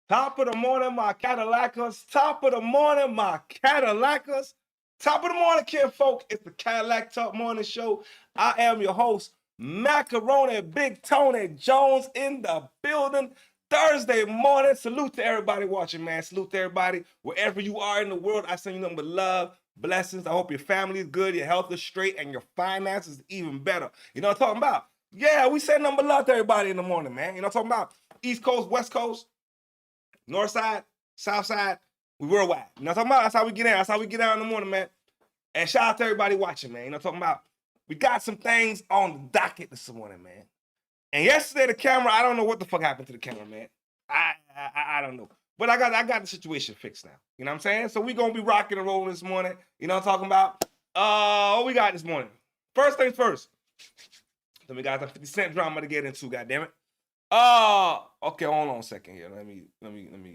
Top of the morning, my Cadillacers. Top of the morning, my Cadillacers. Top of the morning, kinfolk. It's the Cadillac Talk Morning Show. I am your host, Macaroni Big Tony Jones in the building. Thursday morning. Salute to everybody watching, man. Salute to everybody. Wherever you are in the world, I send you nothing but love, blessings. I hope your family is good, your health is straight, and your finances even better. You know what I'm talking about? Yeah, we send nothing but love to everybody in the morning, man. You know what I'm talking about? East Coast, West Coast. North side, south side, we worldwide. You know what I'm talking about? That's how we get in. That's how we get out in the morning, man. And shout out to everybody watching, man. You know what I'm talking about? We got some things on the docket this morning, man. And yesterday, the camera, I don't know what the fuck happened to the camera, man. I don't know. But I got the situation fixed now. You know what I'm saying? So we going to be rocking and rolling this morning. You know what I'm talking about? What we got this morning? First things first. Then we got the 50 Cent drama to get into, goddammit. Okay, hold on a second here. Let me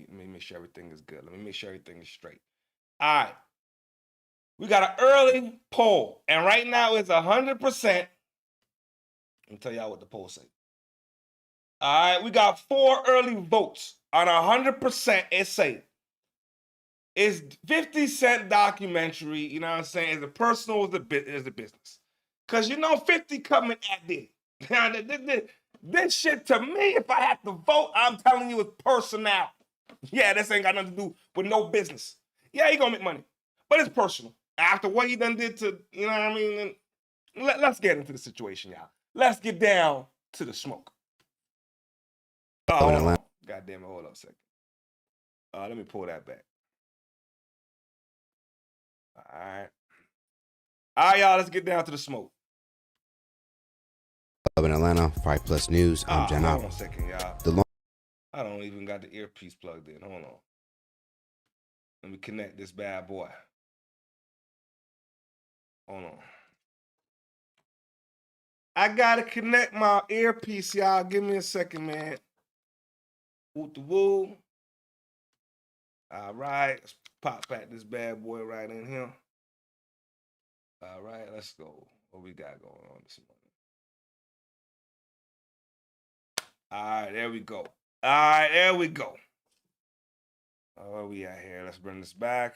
make sure everything is good. Let me make sure everything is straight. All right. We got an early poll, and right now it's 100%. Let me tell y'all what the poll say. All right, we got 4 early votes on 100%. It say, is 50 Cent documentary, you know what I'm saying, is it personal or is it business? Because you know 50 coming at this. This shit, to me, if I had to vote, I'm telling you, it's personal. Yeah, this ain't got nothing to do with no business. Yeah, he gonna make money, but it's personal. After what he done did to, you know what I mean? Let's get into the situation, y'all. Let's get down to the smoke. Oh, God damn it, hold on a second. Let me pull that back. All right, y'all, let's get down to the smoke. Up in Atlanta, 5 Plus News. I'm Jan. Hold on a second, y'all. I don't even got the earpiece plugged in. Hold on. Let me connect this bad boy. Hold on. I gotta connect my earpiece, y'all. Give me a second, man. Woot the woo. All right, let's pop back this bad boy right in here. All right, let's go. What we got going on this morning? All right, there we go. Oh, we out here. Let's bring this back.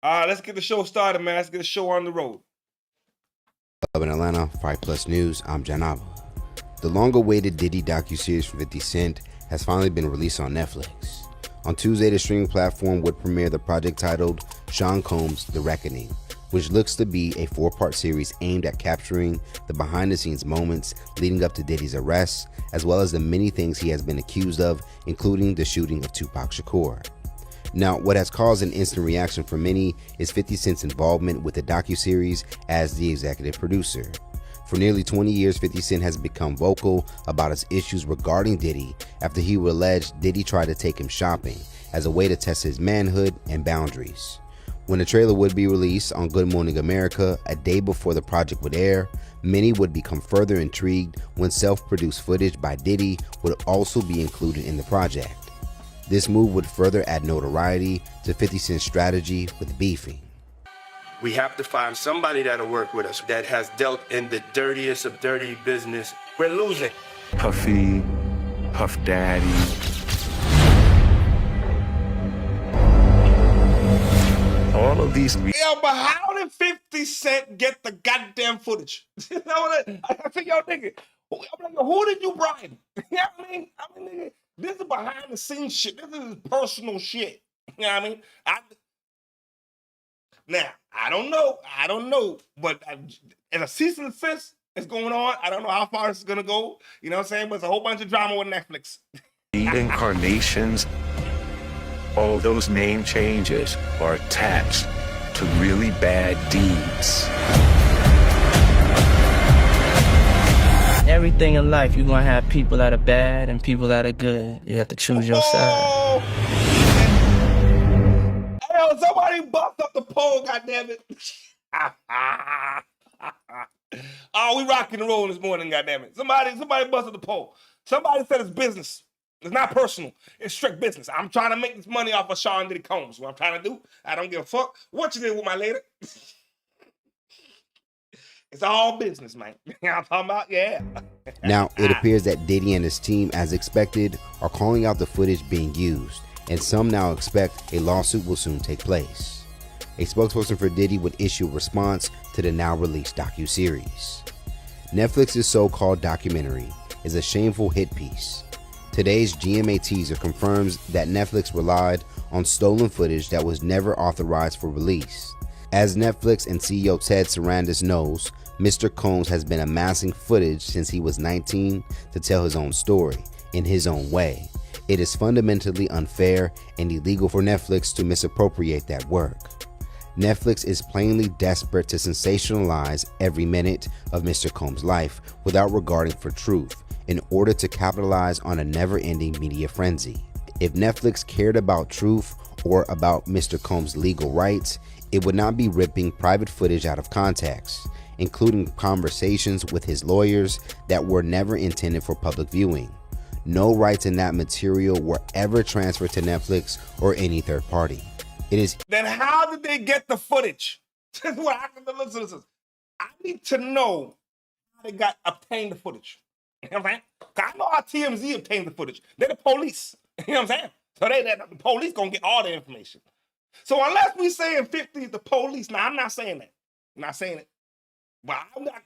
All right, let's get the show started, man. Let's get the show on the road. Up in Atlanta, 5 Plus News. I'm Jan. The long-awaited Diddy docuseries from 50 Cent has finally been released on Netflix. On Tuesday, the streaming platform would premiere the project titled Sean Combs: The Reckoning, which looks to be a 4-part series aimed at capturing the behind-the-scenes moments leading up to Diddy's arrest, as well as the many things he has been accused of, including the shooting of Tupac Shakur. Now, what has caused an instant reaction for many is 50 Cent's involvement with the docuseries as the executive producer. For nearly 20 years, 50 Cent has become vocal about his issues regarding Diddy after he would allege Diddy tried to take him shopping as a way to test his manhood and boundaries. When the trailer would be released on Good Morning America a day before the project would air, many would become further intrigued when self-produced footage by Diddy would also be included in the project. This move would further add notoriety to 50 Cent's strategy with beefing. We have to find somebody that'll work with us that has dealt in the dirtiest of dirty business. We're losing. Puffy, Puff Daddy. All of these. Yo, but how did 50 Cent get the goddamn footage? You know what I think y'all thinking? I'm like, who did you bribe? You know what I mean? Nigga, this is behind the scenes shit. This is personal shit. You know what I mean? Now, I don't know, but as a cease and desist is going on, I don't know how far this is gonna go. You know what I'm saying? But it's a whole bunch of drama with Netflix. Incarnations, all those name changes are attached to really bad deeds. Everything in life, you're gonna have people that are bad and people that are good. You have to choose your side. Hell, somebody bust up the poll, goddammit. Oh, we rocking and rolling this morning, goddammit. Somebody bust up the poll. Somebody said it's business. It's not personal. It's strict business. I'm trying to make this money off of Sean Diddy Combs. What I'm trying to do, I don't give a fuck what you did with my lady. It's all business, man. You know what I'm talking about? Yeah. Now, it appears that Diddy and his team, as expected, are calling out the footage being used, and some now expect a lawsuit will soon take place. A spokesperson for Diddy would issue a response to the now released docuseries. Netflix's so-called documentary is a shameful hit piece. Today's GMA teaser confirms that Netflix relied on stolen footage that was never authorized for release. As Netflix and CEO Ted Sarandos knows, Mr. Combs has been amassing footage since he was 19 to tell his own story in his own way. It is fundamentally unfair and illegal for Netflix to misappropriate that work. Netflix is plainly desperate to sensationalize every minute of Mr. Combs' life without regarding for truth in order to capitalize on a never-ending media frenzy. If Netflix cared about truth or about Mr. Combs' legal rights, it would not be ripping private footage out of context, including conversations with his lawyers that were never intended for public viewing. No rights in that material were ever transferred to Netflix or any third party. It is. Then how did they get the footage? This is what listen. I need to know how they obtained the footage. You know what I'm saying? 'Cause I know how TMZ obtained the footage. They're the police. You know what I'm saying? So the police gonna get all the information. So unless we saying 50 the police, now I'm not saying that. I'm not saying it. But I'm not.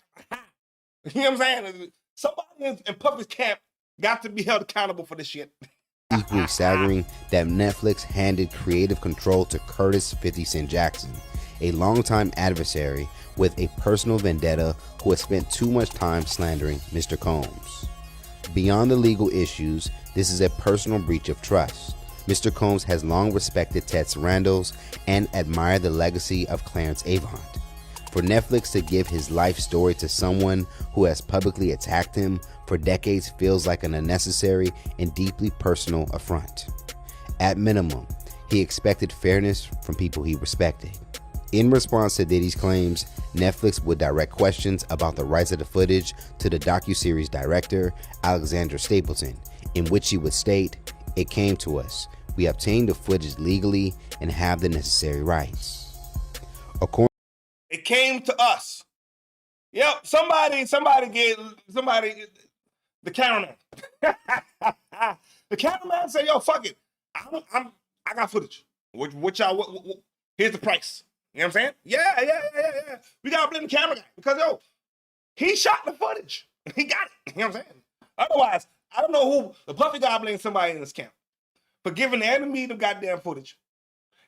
You know what I'm saying? Somebody in Puffy's camp got to be held accountable for this shit. Equally staggering that Netflix handed creative control to Curtis 50 Cent Jackson, a longtime adversary with a personal vendetta who has spent too much time slandering Mr. Combs. Beyond the legal issues, this is a personal breach of trust. Mr. Combs has long respected Ted Sarandos and admired the legacy of Clarence Avant. For Netflix to give his life story to someone who has publicly attacked him for decades feels like an unnecessary and deeply personal affront. At minimum, he expected fairness from people he respected. In response to Diddy's claims, Netflix would direct questions about the rights of the footage to the docuseries director, Alexandra Stapleton, in which she would state, "It came to us. We obtained the footage legally and have the necessary rights." It came to us. Yep, somebody gave the cameraman. The cameraman said, "Yo, fuck it. I got footage. What y'all? Here's the price." You know what I'm saying? Yeah. We gotta blame the camera guy because he shot the footage. He got it. You know what I'm saying? Otherwise, I don't know who the Puffy guy blames somebody in this camp for giving the enemy the goddamn footage.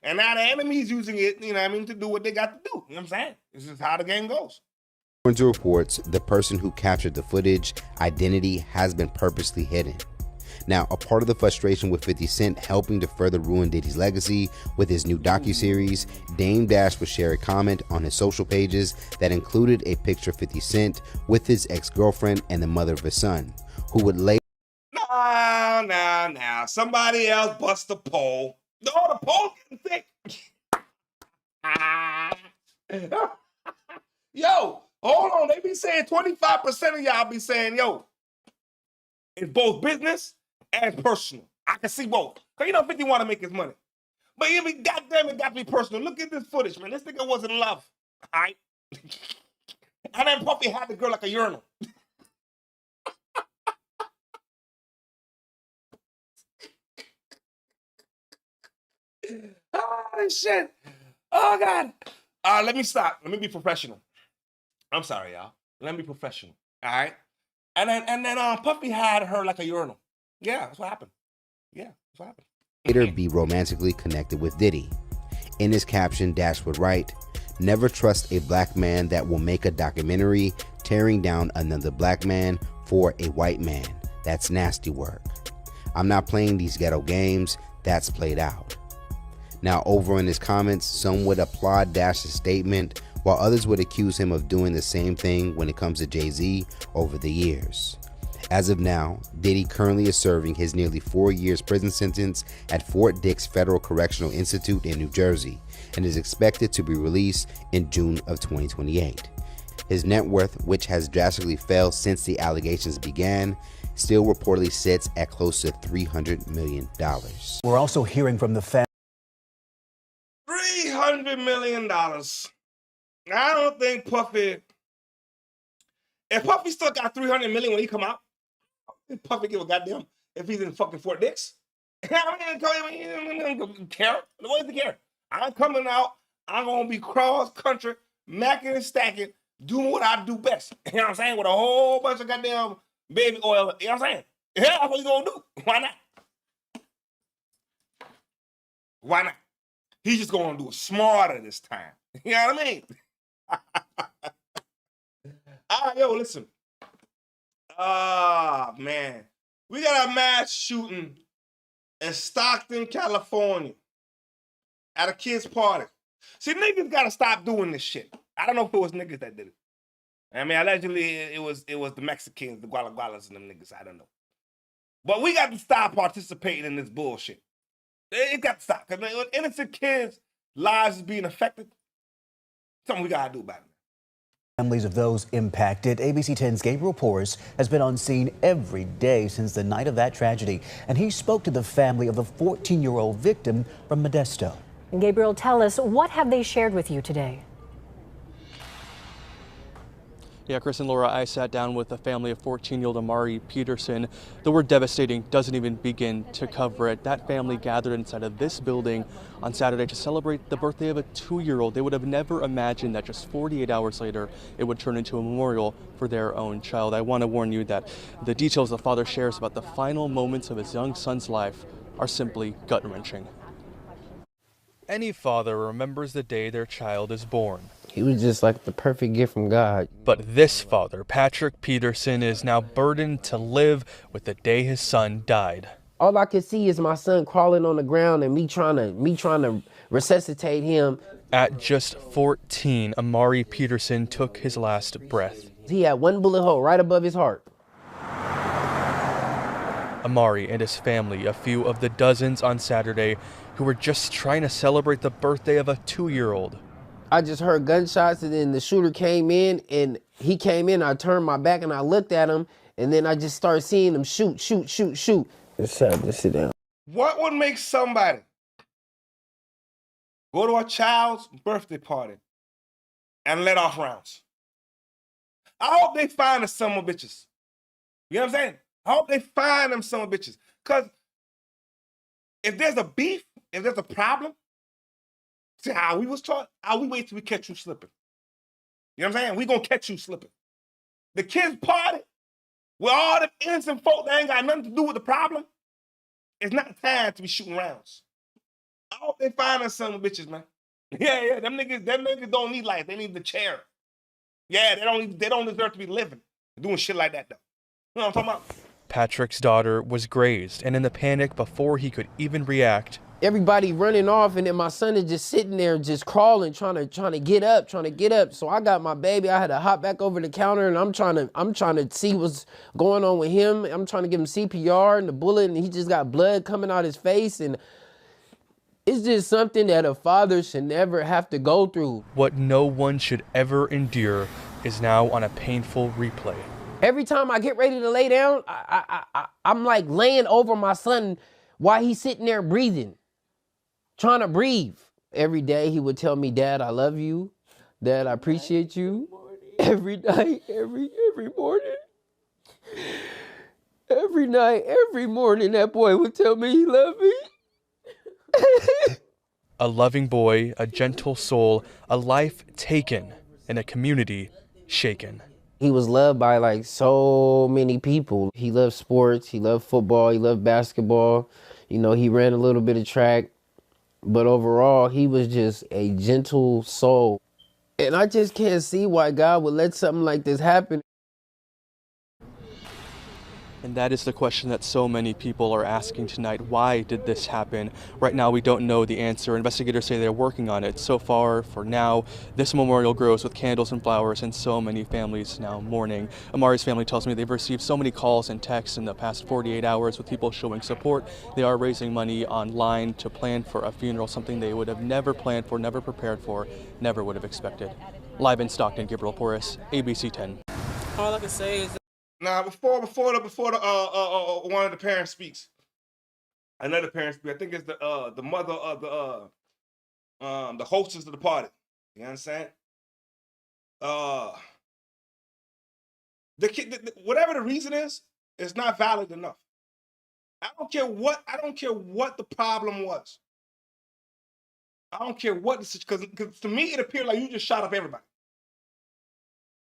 And now the enemy's using it, you know what I mean, to do what they got to do. You know what I'm saying? This is how the game goes. According to reports, the person who captured the footage identity has been purposely hidden. Now, a part of the frustration with 50 Cent helping to further ruin Diddy's legacy with his new docuseries, Dame Dash would share a comment on his social pages that included a picture of 50 Cent with his ex-girlfriend and the mother of his son, who would later... Now. Somebody else bust a poll. No, the poll's getting thick. Yo, hold on. They be saying 25% of y'all be saying, yo, it's both business and personal. I can see both. Because you know 50 want to make his money. But even goddamn it got to be personal. Look at this footage, man. This nigga was in love. All right? And then Puffy had the girl like a urinal. Oh, shit. Oh, God. Let me stop. Let me be professional. I'm sorry, y'all. Let me be professional. All right? And then Puffy had her like a urinal. Yeah, that's what happened. later be romantically connected with Diddy. In his caption, Dash would write, "Never trust a black man that will make a documentary tearing down another black man for a white man. That's nasty work. I'm not playing these ghetto games. That's played out." Now, over in his comments, some would applaud Dash's statement, while others would accuse him of doing the same thing when it comes to Jay-Z over the years. As of now, Diddy currently is serving his nearly 4 years prison sentence at Fort Dix Federal Correctional Institute in New Jersey and is expected to be released in June of 2028. His net worth, which has drastically fell since the allegations began, still reportedly sits at close to $300 million. We're also hearing from the family. $300 million. I don't think Puffy If Puffy still got 300 million when he come out, Puffy give a goddamn if he's in fucking Fort Dix. I mean, care. What is the care? I'm coming out. I'm gonna be cross country, macking and stacking, doing what I do best. You know what I'm saying? With a whole bunch of goddamn baby oil. You know what I'm saying? Yeah, that's what he's gonna do. Why not? Why not? He's just gonna do it smarter this time. You know what I mean? All right, yo, listen. Man. We got a mass shooting in Stockton, California at a kid's party. See, niggas gotta stop doing this shit. I don't know if it was niggas that did it. I mean, allegedly, it was the Mexicans, the Gualagualas and them niggas. I don't know. But we got to stop participating in this bullshit. It got to stop. Because innocent kids' lives is being affected. Something we gotta do about it. Families of those impacted. ABC 10's Gabriel Porras has been on scene every day since the night of that tragedy, and he spoke to the family of the 14-year-old victim from Modesto. And Gabriel, tell us, what have they shared with you today? Yeah, Chris and Laura, I sat down with the family of 14-year-old Amari Peterson. The word devastating doesn't even begin to cover it. That family gathered inside of this building on Saturday to celebrate the birthday of a 2-year-old. They would have never imagined that just 48 hours later, it would turn into a memorial for their own child. I want to warn you that the details the father shares about the final moments of his young son's life are simply gut-wrenching. Any father remembers the day their child is born. He was just like the perfect gift from God. But this father, Patrick Peterson, is now burdened to live with the day his son died. All I could see is my son crawling on the ground and me trying to resuscitate him. At just 14, Amari Peterson took his last breath. He had one bullet hole right above his heart. Amari and his family, a few of the dozens on Saturday who were just trying to celebrate the birthday of a 2-year-old. I just heard gunshots and then the shooter came in and he came in. I turned my back and I looked at him and then I just started seeing him shoot. Just sit down. What would make somebody go to a child's birthday party and let off rounds? I hope they find the son of bitches. You know what I'm saying? I hope they find them son of bitches. Because if there's a beef, if there's a problem, see how we was taught, how we wait till we catch you slipping. You know what I'm saying? We gonna catch you slipping. The kids' party, with all the innocent folk that ain't got nothing to do with the problem, it's not time to be shooting rounds. I hope they find us some bitches, man. Yeah, them niggas don't need life. They need the chair. Yeah, they don't deserve to be living doing shit like that though. You know what I'm talking about? Patrick's daughter was grazed, and in the panic before he could even react, everybody running off and then my son is just sitting there just crawling, trying to get up. So I got my baby. I had to hop back over the counter and I'm trying to see what's going on with him. I'm trying to give him CPR and the bullet and he just got blood coming out his face, and it's just something that a father should never have to go through. What no one should ever endure is now on a painful replay. Every time I get ready to lay down, I'm like laying over my son while he's sitting there breathing. Trying to breathe. Every day he would tell me, "Dad, I love you. Dad, I appreciate you." Every night, every morning. Every night, every morning, that boy would tell me he loved me. A loving boy, a gentle soul, a life taken, and a community shaken. He was loved by like so many people. He loved sports, he loved football, he loved basketball. You know, he ran a little bit of track. But overall, he was just a gentle soul. And I just can't see why God would let something like this happen. And that is the question that so many people are asking tonight. Why did this happen? Right now, we don't know the answer. Investigators say they're working on it. So far, for now, this memorial grows with candles and flowers and so many families now mourning. Amari's family tells me they've received so many calls and texts in the past 48 hours with people showing support. They are raising money online to plan for a funeral, something they would have never planned for, never prepared for, never would have expected. Live in Stockton, Gabriel Porras, ABC 10. All I can say is Now, before the one of the parents speaks, another parent speaks. I think it's the mother of the hostess of the party. You understand? Whatever the reason is, it's not valid enough. I don't care what the problem was. I don't care what the because to me it appeared like you just shot up everybody.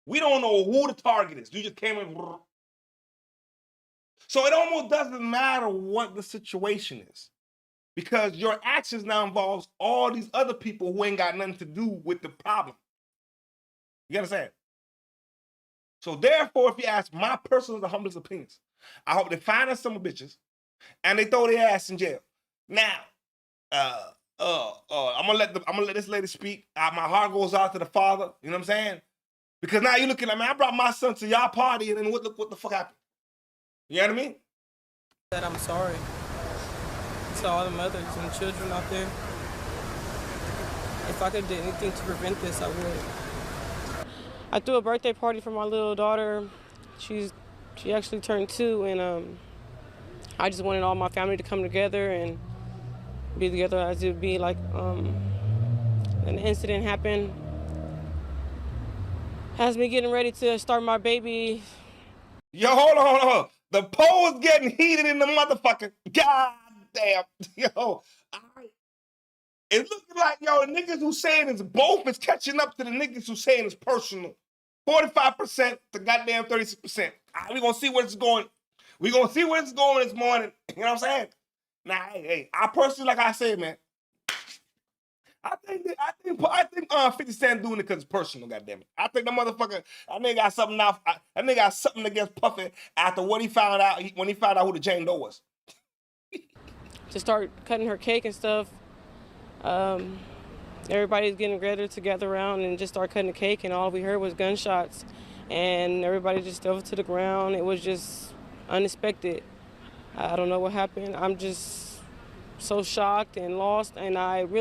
We don't know who the target is. You just came in. So it almost doesn't matter what the situation is, because your actions now involves all these other people who ain't got nothing to do with the problem. You understand? So therefore, if you ask my personal, the humblest opinions, I hope they find us some bitches and they throw their ass in jail. Now, I'm gonna let this lady speak. My heart goes out to the father. You know what I'm saying? Because now you're looking at me. I brought my son to y'all party, and then what the fuck happened? You know what I mean? That I'm sorry to all the mothers and children out there. If I could do anything to prevent this, I would. I threw a birthday party for my little daughter. She actually turned 2, and I just wanted all my family to come together and be together as it would be like an incident happened. Has me getting ready to start my baby. Yo, hold on. The poll is getting heated in the motherfucker. God damn. Yo, it's looking like, yo, the niggas who saying it's both is catching up to the niggas who saying it's personal. 45% to goddamn 36%. We gonna see where it's going. We gonna see where it's going this morning. You know what I'm saying? Now, hey, I personally, like I said, man, I think 50 Cent doing it because it's personal, goddammit. I think the motherfucker, that nigga got something now. That nigga got something against Puffy after what he found out, when he found out who the Jane Doe was. To start cutting her cake and stuff. Everybody's getting together around and just start cutting the cake, and all we heard was gunshots. And everybody just fell to the ground. It was just unexpected. I don't know what happened. I'm just so shocked and lost, and I'm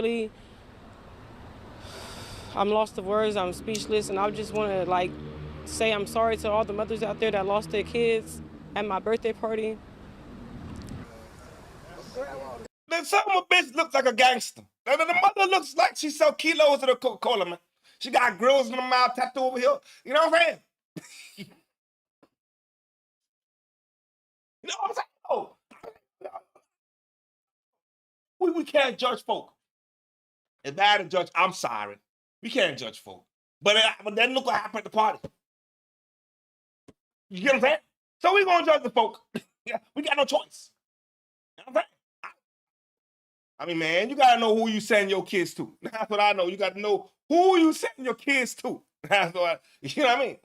lost of words. I'm speechless, and I just want to say I'm sorry to all the mothers out there that lost their kids at my birthday party. Then some of a bitch looks like a gangster. The mother looks like she sell kilos of the Coca-Cola, man. She got grills in the mouth, tattoo over here. You know what I'm saying? You know what I'm saying? Oh. We can't judge folk. It's bad to judge. I'm sorry. We can't judge folk. But then look what happened at the party. You get what I'm saying? So we gonna judge the folk. Yeah, we got no choice. You know what I'm saying? I mean, man, you gotta know who you send your kids to. That's what I know. You gotta know who you send your kids to. That's what you know what I mean?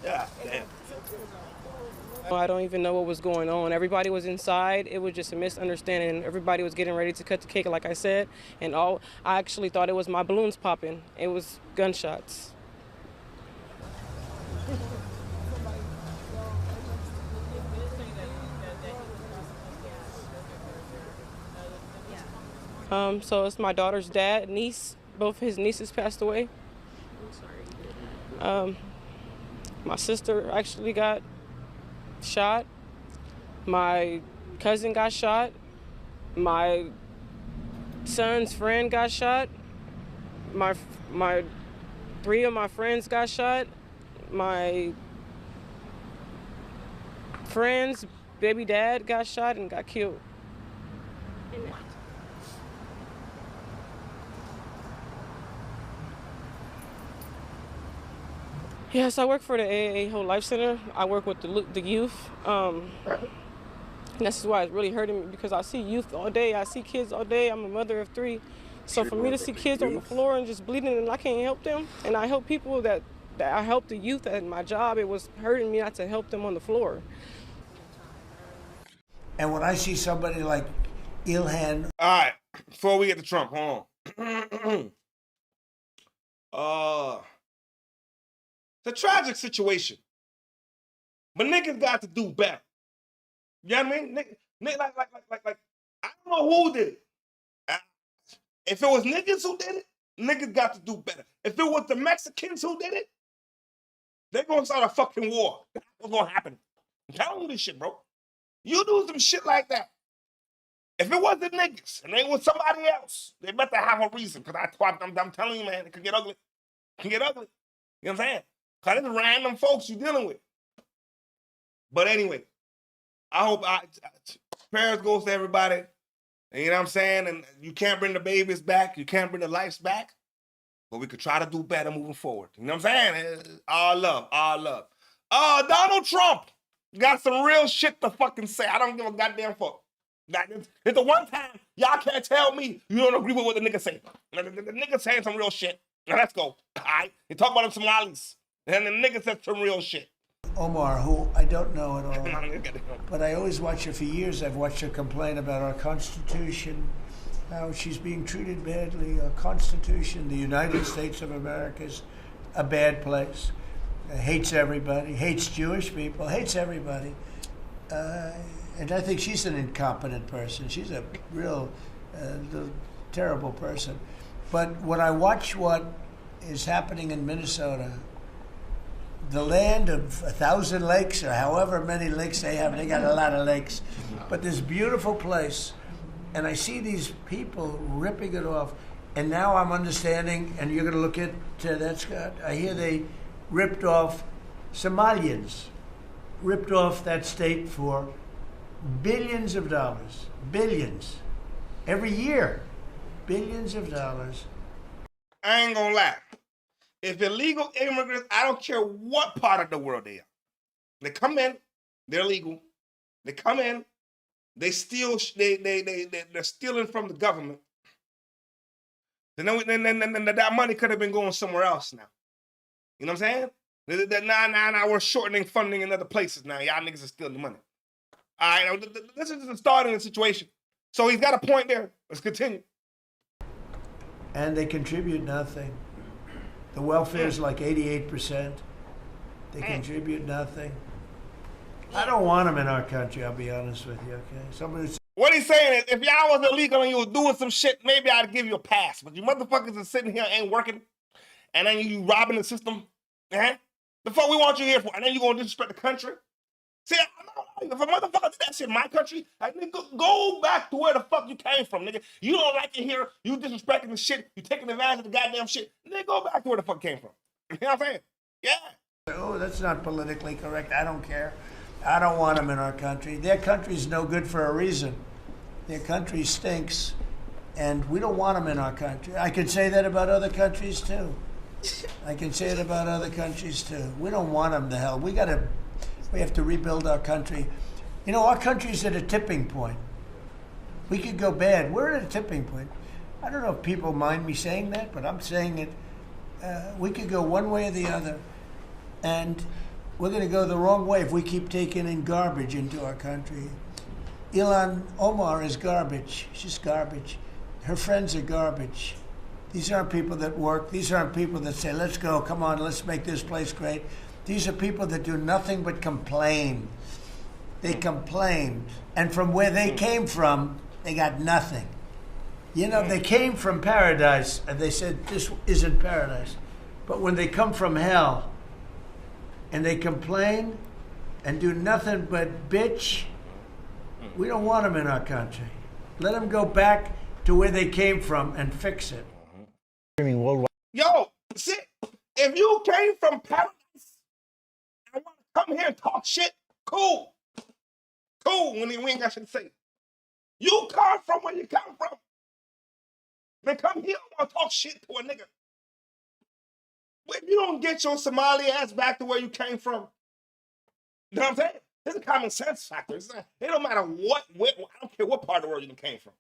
Yeah, damn. I don't even know what was going on. Everybody was inside. It was just a misunderstanding. Everybody was getting ready to cut the cake, like I said, and I actually thought it was my balloons popping. It was gunshots. So it's my daughter's dad, niece. Both his nieces passed away. My sister actually got shot. My cousin got shot. My son's friend got shot. My 3 of my friends got shot. My friend's baby dad got shot and got killed. Yes, I work for the AAA Whole Life Center. I work with the youth. And this is why it's really hurting me, because I see youth all day. I see kids all day. I'm a mother of 3. So for me to see kids on the floor and just bleeding and I can't help them, and I help people that I help the youth at my job, it was hurting me not to help them on the floor. And when I see somebody like Ilhan. All right, before we get to Trump, hold on. It's a tragic situation, but niggas got to do better. You know what I mean? Niggas, like, I don't know who did it. If it was niggas who did it, niggas got to do better. If it was the Mexicans who did it, they're gonna start a fucking war. That's what's gonna happen. I'm telling you this shit, bro. You do some shit like that. If it wasn't niggas and they was somebody else, they better have a reason. Because I'm telling you, man, it could get ugly. It can get ugly. You know what I'm saying? Because it's random folks you're dealing with. But anyway, I hope prayers goes to everybody. And you know what I'm saying? And you can't bring the babies back. You can't bring the lives back. But we could try to do better moving forward. You know what I'm saying? All love, all love. Donald Trump got some real shit to fucking say. I don't give a goddamn fuck. It's the one time y'all can't tell me you don't agree with what the nigga say. The nigga saying some real shit. Now let's go. All right? He talk about them Somalis. And the nigga said some real shit. Omar, who I don't know at all, but I always watch her for years. I've watched her complain about our Constitution, how she's being treated badly. Our Constitution, the United States of America, is a bad place. Hates everybody, hates Jewish people, hates everybody. And I think she's an incompetent person. She's a real terrible person. But when I watch what is happening in Minnesota, the land of 1,000 lakes, or however many lakes they have, they got a lot of lakes, but this beautiful place, and I see these people ripping it off, and now I'm understanding, and you're going to look at that, Scott, I hear they ripped off Somalians, ripped off that state for billions of dollars, billions, every year, billions of dollars. I ain't gonna lie. If illegal immigrants, I don't care what part of the world they are. They come in, they're legal. They come in, they steal, they're stealing from the government. Then that money could have been going somewhere else now. You know what I'm saying? Now we're shortening funding in other places now. Y'all niggas are stealing the money. All right, this is the starting the situation. So he's got a point there. Let's continue. And they contribute nothing. The welfare is like 88%. They contribute nothing. I don't want them in our country, I'll be honest with you, okay? What he's saying is, if y'all was illegal and you was doing some shit, maybe I'd give you a pass. But you motherfuckers are sitting here ain't working, and then you robbing the system. The fuck we want you here for? And then you gonna disrespect the country? See, if a motherfucker did that shit in my country, like, nigga, go back to where the fuck you came from, nigga. You don't like it here. You disrespecting the shit. You taking advantage of the goddamn shit. Nigga, go back to where the fuck you came from. You know what I'm saying? Yeah. Oh, that's not politically correct. I don't care. I don't want them in our country. Their country's no good for a reason. Their country stinks, and we don't want them in our country. I could say that about other countries, too. I can say it about other countries, too. We don't want them to hell. We have to rebuild our country. You know, our country's at a tipping point. We could go bad. We're at a tipping point. I don't know if people mind me saying that, but I'm saying it. We could go one way or the other. And we're going to go the wrong way if we keep taking in garbage into our country. Ilhan Omar is garbage. She's garbage. Her friends are garbage. These aren't people that work. These aren't people that say, let's go, come on, let's make this place great. These are people that do nothing but complain. They complain. And from where they came from, they got nothing. You know, they came from paradise, and they said, this isn't paradise. But when they come from hell, and they complain and do nothing but bitch, we don't want them in our country. Let them go back to where they came from and fix it. Yo, see, if you came from paradise and want to come here and talk shit, cool. Cool, when we ain't got shit to say. You come from where you come from. Then come here and want to talk shit to a nigga. If you don't get your Somali ass back to where you came from, you know what I'm saying? It's a common sense factor. It don't matter I don't care what part of the world you came from.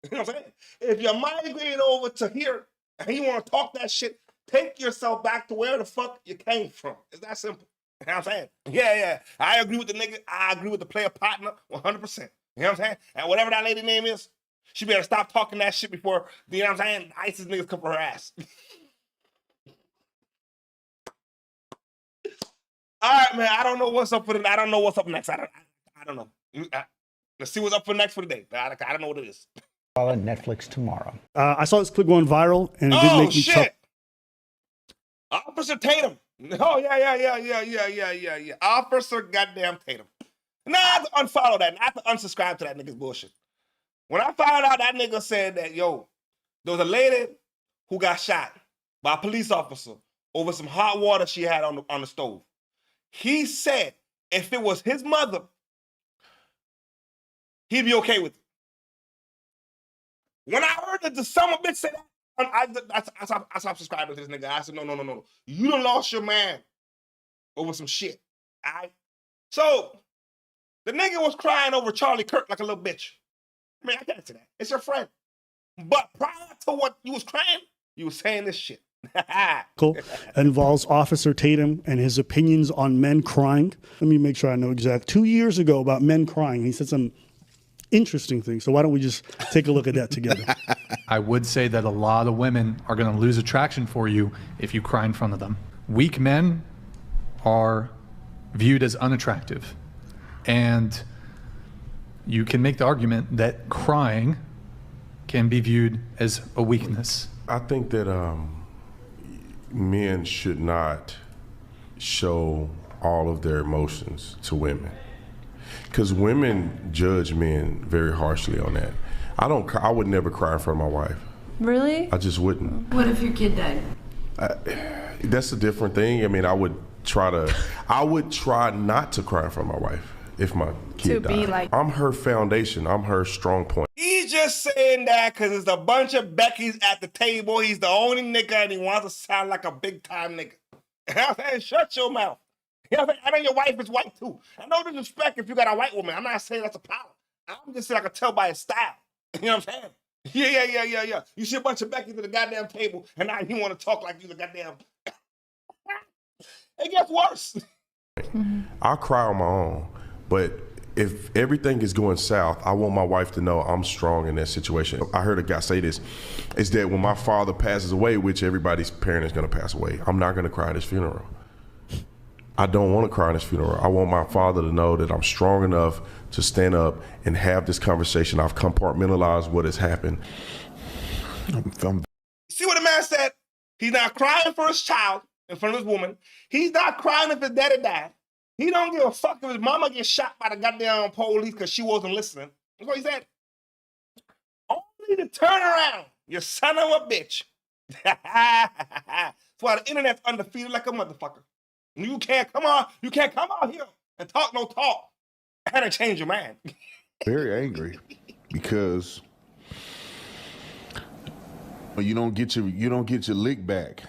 You know what I'm saying? If you're migrating over to here and you want to talk that shit, take yourself back to where the fuck you came from. It's that simple. You know what I'm saying? Yeah. I agree with the nigga. I agree with the player partner 100%. You know what I'm saying? And whatever that lady name is, she better stop talking that shit before, you know what I'm saying, ISIS niggas come for her ass. All right, man. I don't know what's up next. I don't know. Let's see what's up for next for the day. I don't know what it is. On Netflix tomorrow. I saw this clip going viral, and it did make me shit. Officer Tatum. Oh, yeah. Officer goddamn Tatum. Nah, I have to unfollow that. I have to unsubscribe to that nigga's bullshit. When I found out that nigga said that, yo, there was a lady who got shot by a police officer over some hot water she had on the stove. He said if it was his mother, he'd be okay with it. When I heard that the summer bitch say that, I stopped subscribing to this nigga. I said, no. You done lost your man over some shit. All right? So, the nigga was crying over Charlie Kirk like a little bitch. I mean, I can't say that. It's your friend. But prior to what you was crying, you was saying this shit. Cool. It involves Officer Tatum and his opinions on men crying. Let me make sure I know exact. 2 years ago about men crying, he said some interesting things. So why don't we just take a look at that together? I would say that a lot of women are going to lose attraction for you if you cry in front of them. Weak men are viewed as unattractive. And you can make the argument that crying can be viewed as a weakness. I think that men should not show all of their emotions to women, because women judge men very harshly on that. I would never cry in front of my wife. Really? I just wouldn't. What if your kid died? That's a different thing. I mean, I would try not to cry in front of my wife if my kid died. I'm her foundation. I'm her strong point. He's just saying that because there's a bunch of Beckys at the table. He's the only nigga and he wants to sound like a big time nigga. You know what I'm saying? Shut your mouth. You know what I'm saying? I know your wife is white too. I know disrespect if you got a white woman. I'm not saying that's a problem. I'm just saying I can tell by his style. You know what I'm saying? Yeah. You see a bunch of Beckys at the goddamn table and now you want to talk like you the goddamn... It gets worse. I cry on my own, but if everything is going south, I want my wife to know I'm strong in that situation. I heard a guy say this, is that when my father passes away, which everybody's parent is going to pass away, I'm not going to cry at his funeral. I don't want to cry at his funeral. I want my father to know that I'm strong enough to stand up and have this conversation. I've compartmentalized what has happened. See what the man said? He's not crying for his child in front of his woman. He's not crying if his daddy died. He don't give a fuck if his mama gets shot by the goddamn police because she wasn't listening. That's what he said. Only to turn around, you son of a bitch. That's why the internet's undefeated like a motherfucker. You can't come out here and talk no talk and change your mind. Very angry because you don't get your lick back.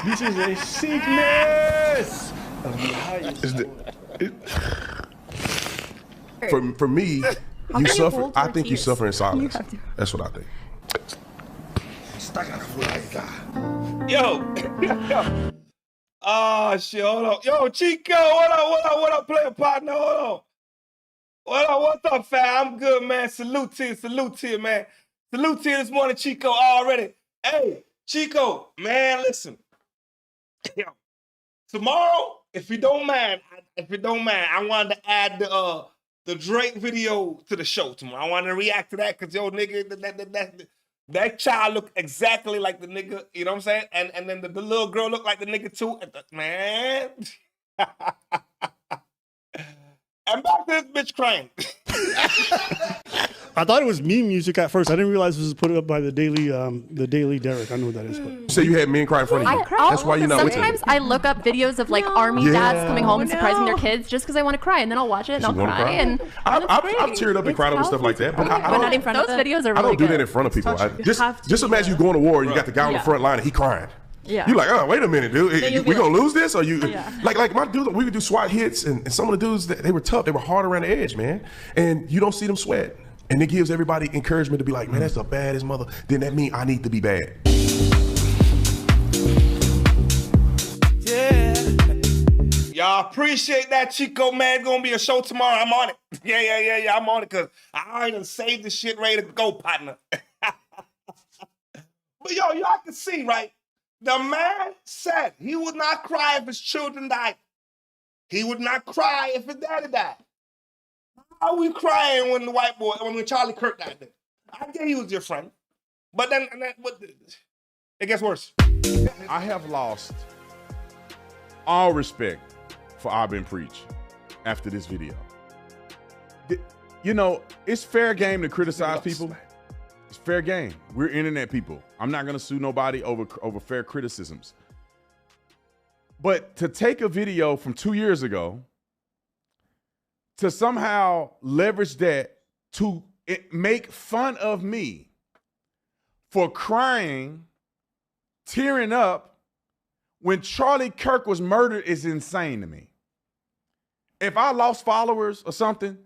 This is a sickness of the highest. For me, you suffer. I think you suffer in silence. That's what I think. Yo. Oh shit, hold on. Yo, Chico, what up, player partner? Hold on. What's up, fam? I'm good, man. Salute to you, man. Salute to you this morning, Chico, already. Hey, Chico, man, listen. Yo, tomorrow, if you don't mind, I wanted to add the Drake video to the show tomorrow. I wanted to react to that because yo, nigga, that child looked exactly like the nigga. You know what I'm saying? And then the little girl looked like the nigga too. Man, I'm back to this bitch crying. I thought it was meme music at first. I didn't realize this was put up by the Daily Derek. I know what that is. But. So you had men cry in front of you. That's why you're not with it. Sometimes I look up videos of like army dads coming home and surprising their kids just because I want to cry, and then I'll watch it and I'll cry. And I've teared up and cried over stuff like that. But not in front of those videos are really I don't do good. that in front of people. Just imagine you going to war and you got the guy on the front line and he crying. Yeah. You're like, oh, wait a minute, dude. We gonna lose this? Or you like my dude? We would do SWAT hits, and some of the dudes they were tough. They were hard around the edge, man. And you don't see them sweat. And it gives everybody encouragement to be like, man, that's the baddest mother. Then that means I need to be bad. Yeah. Y'all appreciate that, Chico, man. It's gonna be a show tomorrow. I'm on it. Yeah. I'm on it because I already done saved the shit ready to go, partner. But yo, y'all can see, right? The man said he would not cry if his children died. He would not cry if his daddy died. How are we crying when when Charlie Kirk died? I get he was your friend, but then it gets worse. I have lost all respect for Abin Preach after this video. You know, it's fair game to criticize people. It's fair game. We're internet people. I'm not gonna sue nobody over fair criticisms. But to take a video from 2 years ago to somehow leverage that to make fun of me for crying, tearing up when Charlie Kirk was murdered is insane to me. If I lost followers or something,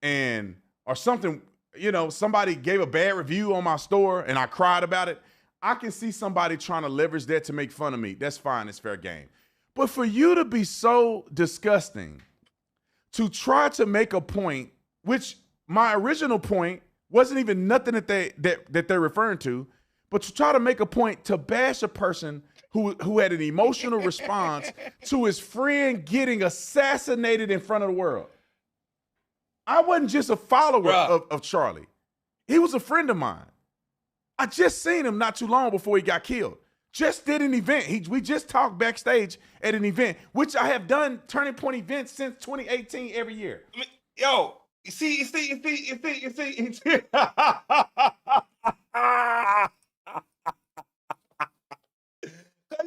you know, somebody gave a bad review on my store and I cried about it, I can see somebody trying to leverage that to make fun of me. That's fine. It's fair game. But for you to be so disgusting, to try to make a point, which my original point wasn't even nothing that they're referring to, but to try to make a point to bash a person who had an emotional response to his friend getting assassinated in front of the world. I wasn't just a follower of Charlie. He was a friend of mine. I just seen him not too long before he got killed. Just did an event. We just talked backstage at an event, which I have done Turning Point events since 2018 every year. Yo, you see. Yo,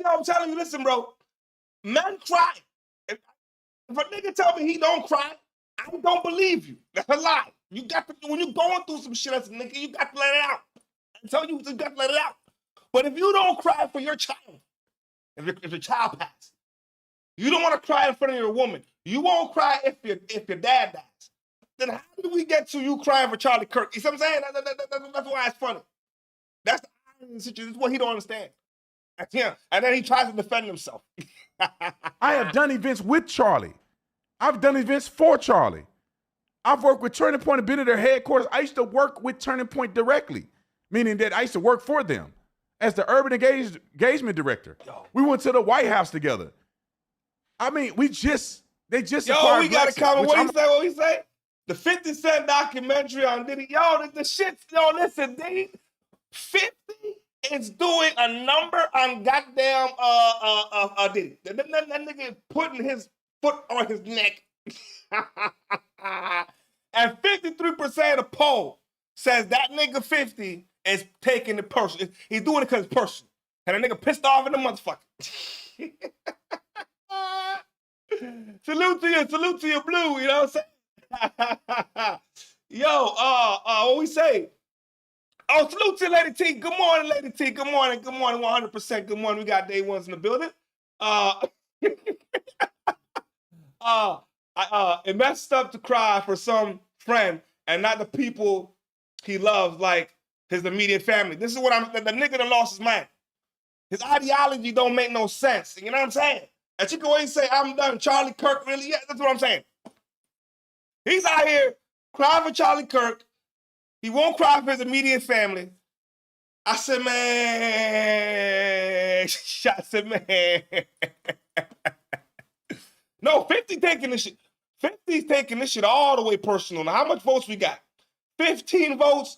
I'm telling you, listen, bro. Men cry. If a nigga tell me he don't cry, I don't believe you. That's a lie. You got to, when you're going through some shit as a nigga, you got to let it out. I tell you, you got to let it out. But if you don't cry for your child, if your child passed, you don't want to cry in front of your woman. You won't cry if your dad dies. Then how do we get to you crying for Charlie Kirk? You see what I'm saying? That's why it's funny. That's the irony of the situation. This is what he don't understand. Yeah, and then he tries to defend himself. I have done events with Charlie. I've done events for Charlie. I've worked with Turning Point and been at their headquarters. I used to work with Turning Point directly, meaning that I used to work for them as the urban engagement director. We went to the White House together. I mean, they just Yo, we got a comment. What he say? The 50 Cent documentary on Diddy. Yo, the shit. Yo, listen, Diddy. 50 is doing a number on goddamn Diddy. That nigga putting his foot on his neck. And 53% of the poll says that nigga 50 is taking it personal. He's doing it because it's personal. And a nigga pissed off in the motherfucker. Salute to you, Blue, you know what I'm saying? Yo, what we say? Oh, salute to Lady T. Good morning, Lady T. Good morning, 100%. Good morning. We got day ones in the building. It messed up to cry for some friend and not the people he loves, like his immediate family. This is what the nigga that lost his mind. His ideology don't make no sense. You know what I'm saying? And you can always say, I'm done. Charlie Kirk, really? Yeah, that's what I'm saying. He's out here crying for Charlie Kirk. He won't cry for his immediate family. I said, man. No, 50 taking this shit. 50's taking this shit all the way personal. Now, how much votes we got? 15 votes,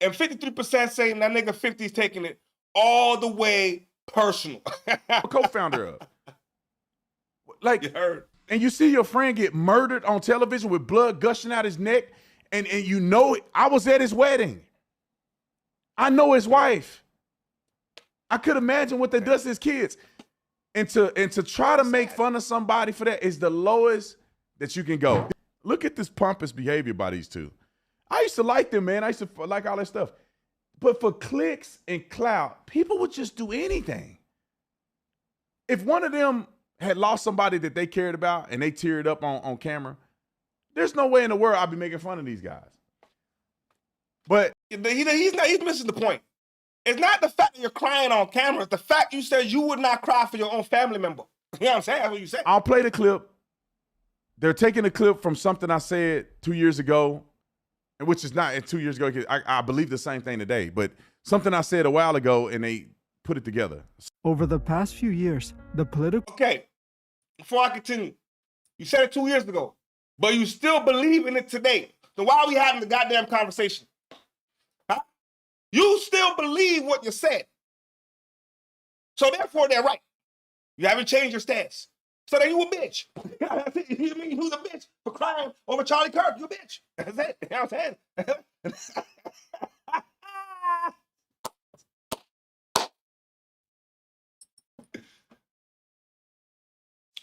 and 53% saying that nigga 50's taking it all the way personal. A co-founder of. Like, you heard. And you see your friend get murdered on television with blood gushing out his neck, and you know I was at his wedding. I know his wife. I could imagine what that does to his kids. And to try to make fun of somebody for that is the lowest that you can go. Look at this pompous behavior by these two. I used to like them, man. I used to like all that stuff. But for clicks and clout, people would just do anything. If one of them had lost somebody that they cared about and they teared up on camera, there's no way in the world I'd be making fun of these guys. But he's missing the point. It's not the fact that you're crying on camera. It's the fact you said you would not cry for your own family member. You know what I'm saying? That's what you said. I'll play the clip. They're taking a clip from something I said 2 years ago, which is not 2 years ago. I believe the same thing today, but something I said a while ago, and they put it together. Over the past few years, the political... Okay, before I continue, you said it 2 years ago, but you still believe in it today. So why are we having the goddamn conversation? Huh? You still believe what you said. So therefore, they're right. You haven't changed your stance. So then you a bitch. You mean who's a bitch for crying over Charlie Kirk? You a bitch. That's it. You know what I'm saying?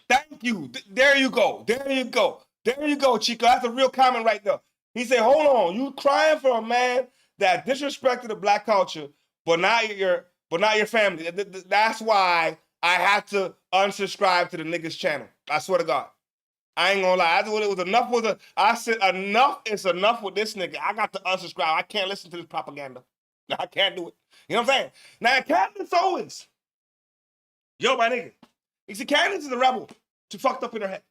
Thank you. There you go. There you go. There you go, Chico. That's a real comment right there. He said, hold on. You crying for a man that disrespected the black culture, but not your family. That's why I had to unsubscribe to the niggas channel. I swear to God. I ain't gonna lie. It was enough. I said enough is enough with this nigga. I got to unsubscribe. I can't listen to this propaganda. I can't do it. You know what I'm saying? Now, Candace Owens. Yo, my nigga. You see, Candace is a rebel. She fucked up in her head.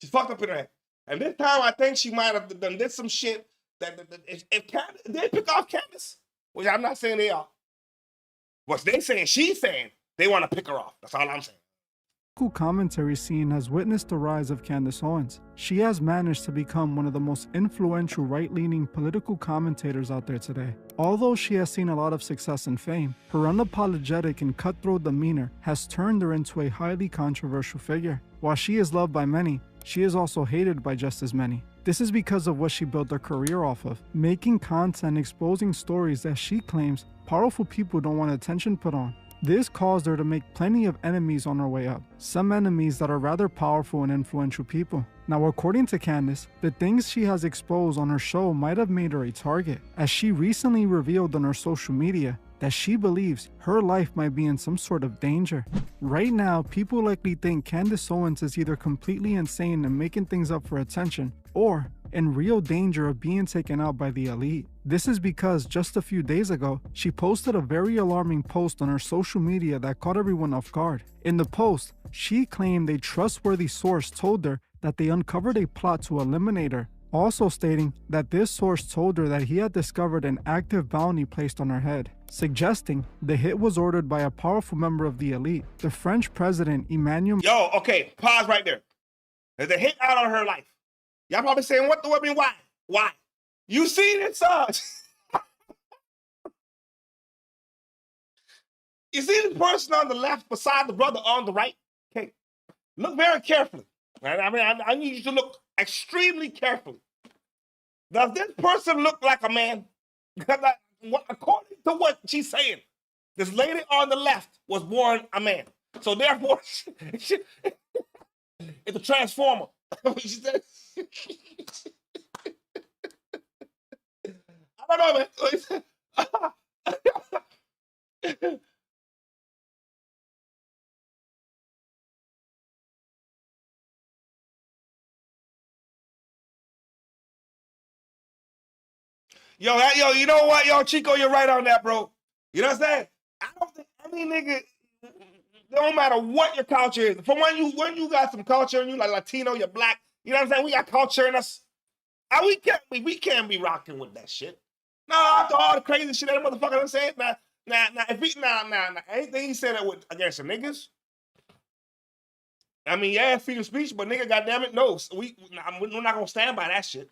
She's fucked up in her head. And this time, I think she might have did some shit that if Candace, they pick off Candace, which I'm not saying they are. What they saying, she's saying, they want to pick her off. That's all I'm saying. Commentary scene has witnessed the rise of Candace Owens. She has managed to become one of the most influential right-leaning political commentators out there today. Although she has seen a lot of success and fame, her unapologetic and cutthroat demeanor has turned her into a highly controversial figure. While she is loved by many, she is also hated by just as many. This is because of what she built her career off of, making content exposing stories that she claims powerful people don't want attention put on. This caused her to make plenty of enemies on her way up, some enemies that are rather powerful and influential people. Now, according to Candace, the things she has exposed on her show might have made her a target, as she recently revealed on her social media that she believes her life might be in some sort of danger. Right now, people likely think Candace Owens is either completely insane and making things up for attention, or in real danger of being taken out by the elite. This is because just a few days ago, she posted a very alarming post on her social media that caught everyone off guard. In the post, she claimed a trustworthy source told her that they uncovered a plot to eliminate her, also stating that this source told her that he had discovered an active bounty placed on her head, suggesting the hit was ordered by a powerful member of the elite, the French president Emmanuel. Yo, okay, pause right there. There's a hit out on her life. Y'all probably saying, what I mean, why? Why? You see this, you see this person on the left beside the brother on the right? Okay, look very carefully. Right? I mean, I need you to look extremely carefully. Does this person look like a man? Because according to what she's saying, this lady on the left was born a man. So therefore, it's a transformer. She said, I don't know, man. Yo, you know what? Yo, Chico, you're right on that, bro. You know what I'm saying? I don't think any nigga, don't matter what your culture is. From when you got some culture and you like Latino, you're black, you know what I'm saying? We got culture in us. We can't be rocking with that shit. No, after all the crazy shit that motherfucker done said, anything he said that with against the niggas. I mean, yeah, freedom of speech, but nigga, goddamn it, no, we're not gonna stand by that shit.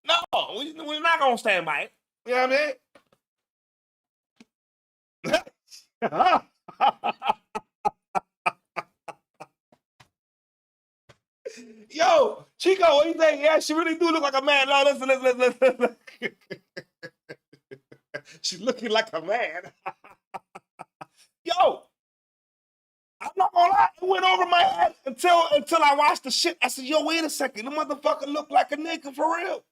No, we're not gonna stand by it. You know what I mean? Yo, Chico, what do you think? Yeah, she really do look like a man. No, listen. She's looking like a man. Yo, I'm not gonna lie, it went over my head until I watched the shit. I said, yo, wait a second, the motherfucker look like a nigga for real.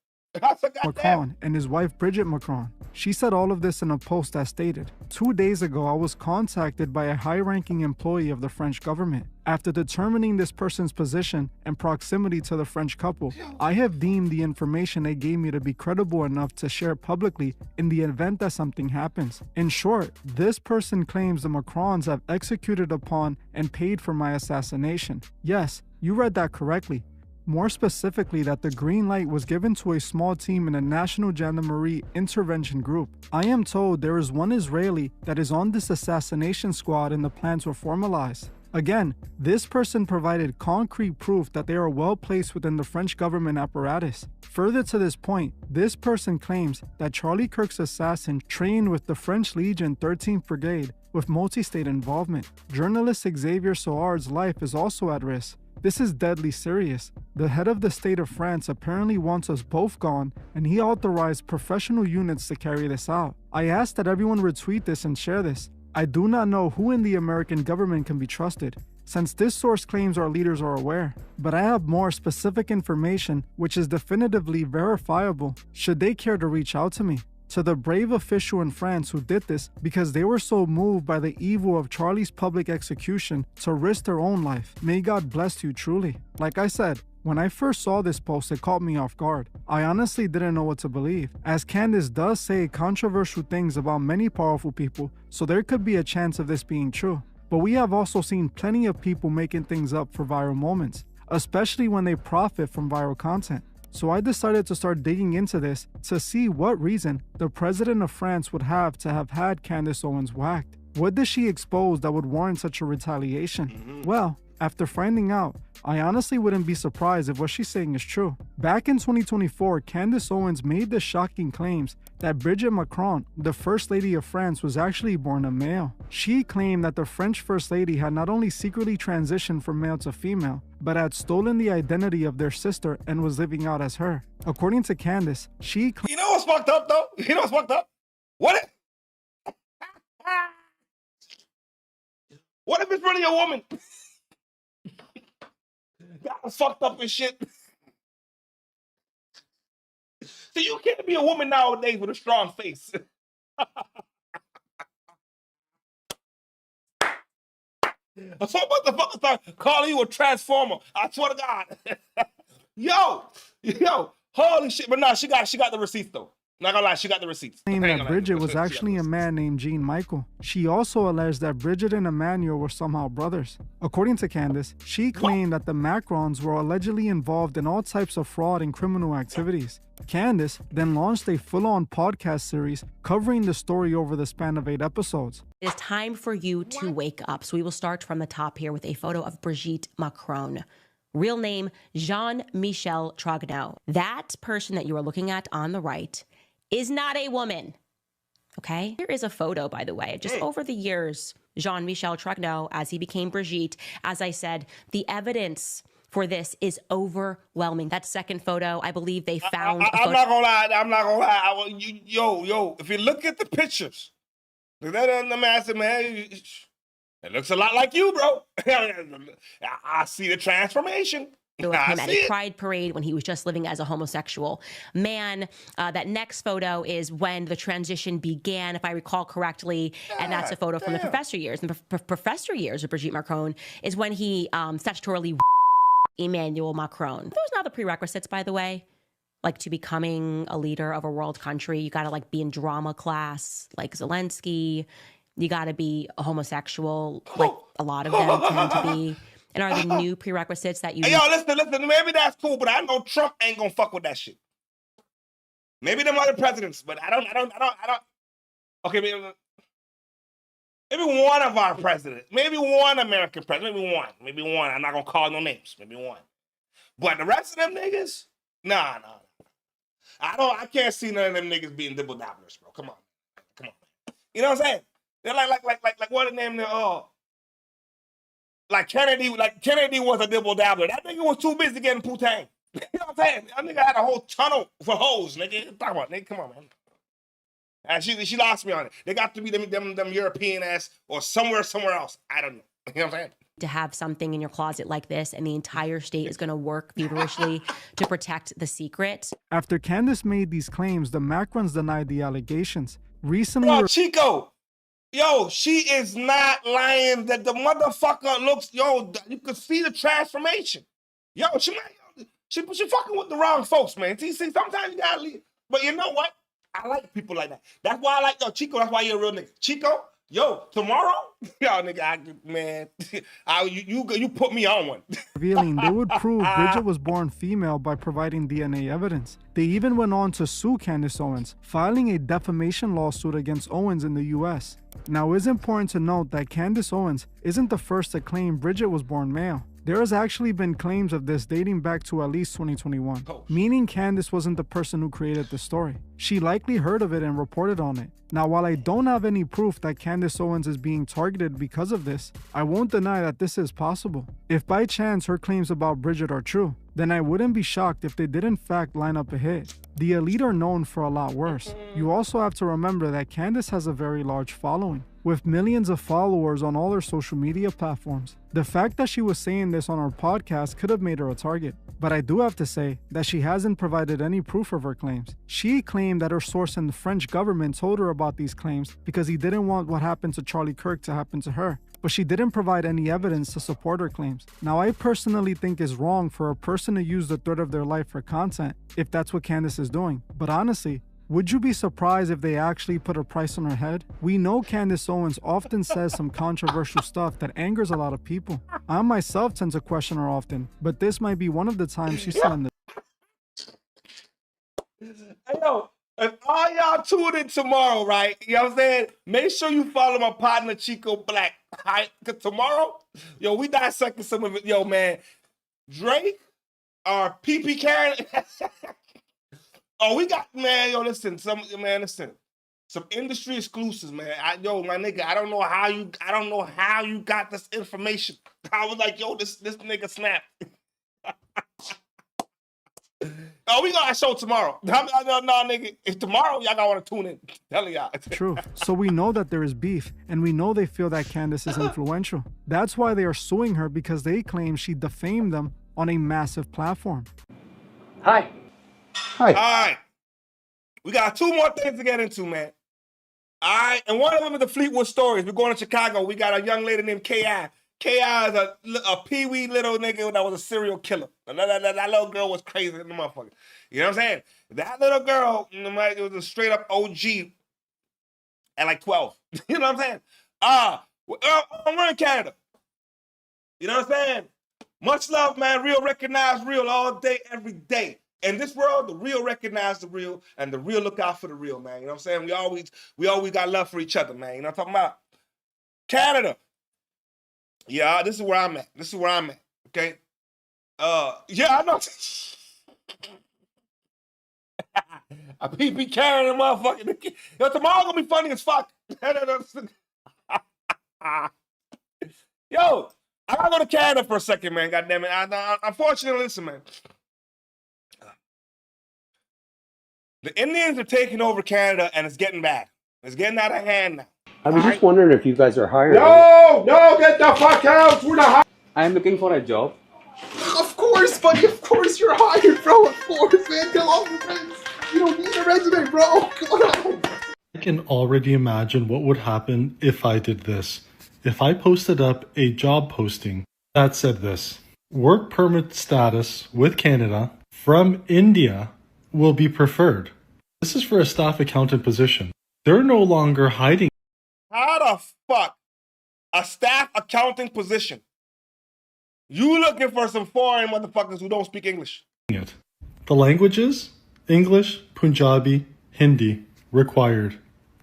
Macron and his wife Bridget Macron. She said all of this in a post that stated, 2 days ago I was contacted by a high-ranking employee of the French government. After determining this person's position and proximity to the French couple, I have deemed the information they gave me to be credible enough to share publicly in the event that something happens. In short, this person claims the Macrons have executed upon and paid for my assassination. Yes, you read that correctly. More specifically, that the green light was given to a small team in a National Gendarmerie intervention group. I am told there is one Israeli that is on this assassination squad and the plans were formalized. Again, this person provided concrete proof that they are well placed within the French government apparatus. Further to this point, this person claims that Charlie Kirk's assassin trained with the French Legion 13th Brigade with multi-state involvement. Journalist Xavier Soard's life is also at risk. This is deadly serious. The head of the state of France apparently wants us both gone, and he authorized professional units to carry this out. I ask that everyone retweet this and share this. I do not know who in the American government can be trusted, since this source claims our leaders are aware. But I have more specific information which is definitively verifiable should they care to reach out to me. To the brave official in France who did this because they were so moved by the evil of Charlie's public execution to risk their own life, may God bless you truly. Like I said, when I first saw this post, it caught me off guard. I honestly didn't know what to believe, as Candace does say controversial things about many powerful people, so there could be a chance of this being true. But we have also seen plenty of people making things up for viral moments, especially when they profit from viral content. So I decided to start digging into this to see what reason the president of France would have to have had Candace Owens whacked. What did she expose that would warrant such a retaliation? Well, after finding out, I honestly wouldn't be surprised if what she's saying is true. Back in 2024, Candace Owens made the shocking claims that Brigitte Macron, the First Lady of France, was actually born a male. She claimed that the French First Lady had not only secretly transitioned from male to female, but had stolen the identity of their sister and was living out as her. According to Candace, she claimed— You know what's fucked up, though? You know what's fucked up? What if it's really a woman? Got fucked up and shit. So you can't be a woman nowadays with a strong face. Some motherfuckers start calling you a transformer. I swear to God. yo, holy shit. But no, she got the receipts though. Not gonna lie, she got the receipts. Claimed that Bridget was actually a man named Jean Michael. She also alleged that Bridget and Emmanuel were somehow brothers. According to Candace, she claimed that the Macrons were allegedly involved in all types of fraud and criminal activities. Candace then launched a full-on podcast series covering the story over the span of 8 episodes. It is time for you to wake up. So we will start from the top here with a photo of Brigitte Macron. Real name, Jean-Michel Trogneux. That person that you are looking at on the right is not a woman, okay? Here is a photo, by the way, just over the years, Jean-Michel Trogneux, as he became Brigitte. As I said, the evidence for this is overwhelming. That second photo, I believe they found I'm not gonna lie. Yo, if you look at the pictures, look at that the massive man, it looks a lot like you, bro. I see the transformation. Him at a pride parade when he was just living as a homosexual man. That next photo is when the transition began, if I recall correctly, and that's a photo from the professor years. And the professor years of Brigitte Macron is when he statutorily Emmanuel Macron. Those are not the prerequisites, by the way. Like to becoming a leader of a world country, you gotta like be in drama class, like Zelensky. You gotta be a homosexual, like a lot of them tend to be. And are the new prerequisites that you... Hey, yo, listen, maybe that's cool, but I know Trump ain't gonna fuck with that shit. Maybe them other presidents, but I don't. Okay, maybe one of our presidents, maybe one American president, maybe one. I'm not gonna call no names, maybe one. But the rest of them niggas, nah. I can't see none of them niggas being double dabblers, bro. Come on, man. You know what I'm saying? They're like what the name? Like Kennedy was a double dabbler. That nigga was too busy getting Putang. You know what I'm saying? That nigga had a whole tunnel for hoes, nigga. Talk about, nigga. Come on, man. And she lost me on it. They got to be them European ass or somewhere else. I don't know. You know what I'm saying? To have something in your closet like this, and the entire state is going to work feverishly to protect the secret. After Candace made these claims, the Macrons denied the allegations. Recently, yo, Chico. Yo, she is not lying. That the motherfucker looks. Yo, you could see the transformation. Yo, she fucking with the wrong folks, man. See, sometimes you gotta leave. But you know what? I like people like that. That's why I like Chico. That's why you're a real nigga. Chico, Yo, tomorrow, y'all nigga, man, you put me on one. Revealing they would prove Bridget was born female by providing DNA evidence. They even went on to sue Candace Owens, filing a defamation lawsuit against Owens in the US. Now, it's important to note that Candace Owens isn't the first to claim Bridget was born male. There has actually been claims of this dating back to at least 2021, meaning Candace wasn't the person who created the story. She likely heard of it and reported on it. Now, while I don't have any proof that Candace Owens is being targeted because of this, I won't deny that this is possible. If by chance her claims about Bridget are true, then I wouldn't be shocked if they did in fact line up a hit. The elite are known for a lot worse. You also have to remember that Candace has a very large following, with millions of followers on all her social media platforms. The fact that she was saying this on her podcast could have made her a target. But I do have to say that she hasn't provided any proof of her claims. She claimed that her source in the French government told her about these claims because he didn't want what happened to Charlie Kirk to happen to her. But she didn't provide any evidence to support her claims. Now, I personally think it's wrong for a person to use the thread of their life for content, if that's what Candace is doing. But honestly, would you be surprised if they actually put a price on her head? We know Candace Owens often says some controversial stuff that angers a lot of people. I myself tend to question her often, but this might be one of the times she's selling the... Hey, yo, if all y'all tune in tomorrow, right? You know what I'm saying? Make sure you follow my partner Chico Black. All right? Because tomorrow, yo, we dissecting some of it. Yo, man, Drake or PP Karen. Oh, we got, man, yo, listen, some industry exclusives, man. Yo, my nigga, I don't know how you got this information. I was like, yo, this nigga snapped. Oh, we got a show tomorrow. No, nigga. If tomorrow, y'all gotta want to tune in. Tell y'all. True. So we know that there is beef, and we know they feel that Candace is influential. That's why they are suing her, because they claim she defamed them on a massive platform. Hi. All right. We got two more things to get into, man. All right. And one of them is the Fleetwood Stories. We're going to Chicago. We got a young lady named K.I. K.I. is a pee-wee little nigga that was a serial killer. That little girl was crazy, the motherfucker. You know what I'm saying? That little girl, it was a straight-up OG at like 12. You know what I'm saying? We're in Canada. You know what I'm saying? Much love, man. Real recognize real all day, every day. In this world, the real recognize the real, and the real look out for the real, man. You know what I'm saying? We always got love for each other, man. You know what I'm talking about? Canada. Yeah, this is where I'm at. Okay? Yeah, I know. I be carrying a motherfucking. Yo, tomorrow gonna be funny as fuck. Yo, I gotta go to Canada for a second, man. God damn it. Unfortunately, listen, man. The Indians are taking over Canada, and it's getting bad. It's getting out of hand now. I was just wondering if you guys are hiring. No, get the fuck out. We're not hiring. I'm looking for a job. Of course, buddy. Of course you're hired, bro. Of course, man. Tell all your friends. You don't need a resume, bro. Come on. I can already imagine what would happen if I did this. If I posted up a job posting that said this: work permit status with Canada from India will be preferred. This is for a staff accountant position. They're no longer hiding. How the fuck a staff accounting position? You looking for some foreign motherfuckers who don't speak English. The languages: English, Punjabi, Hindi, required.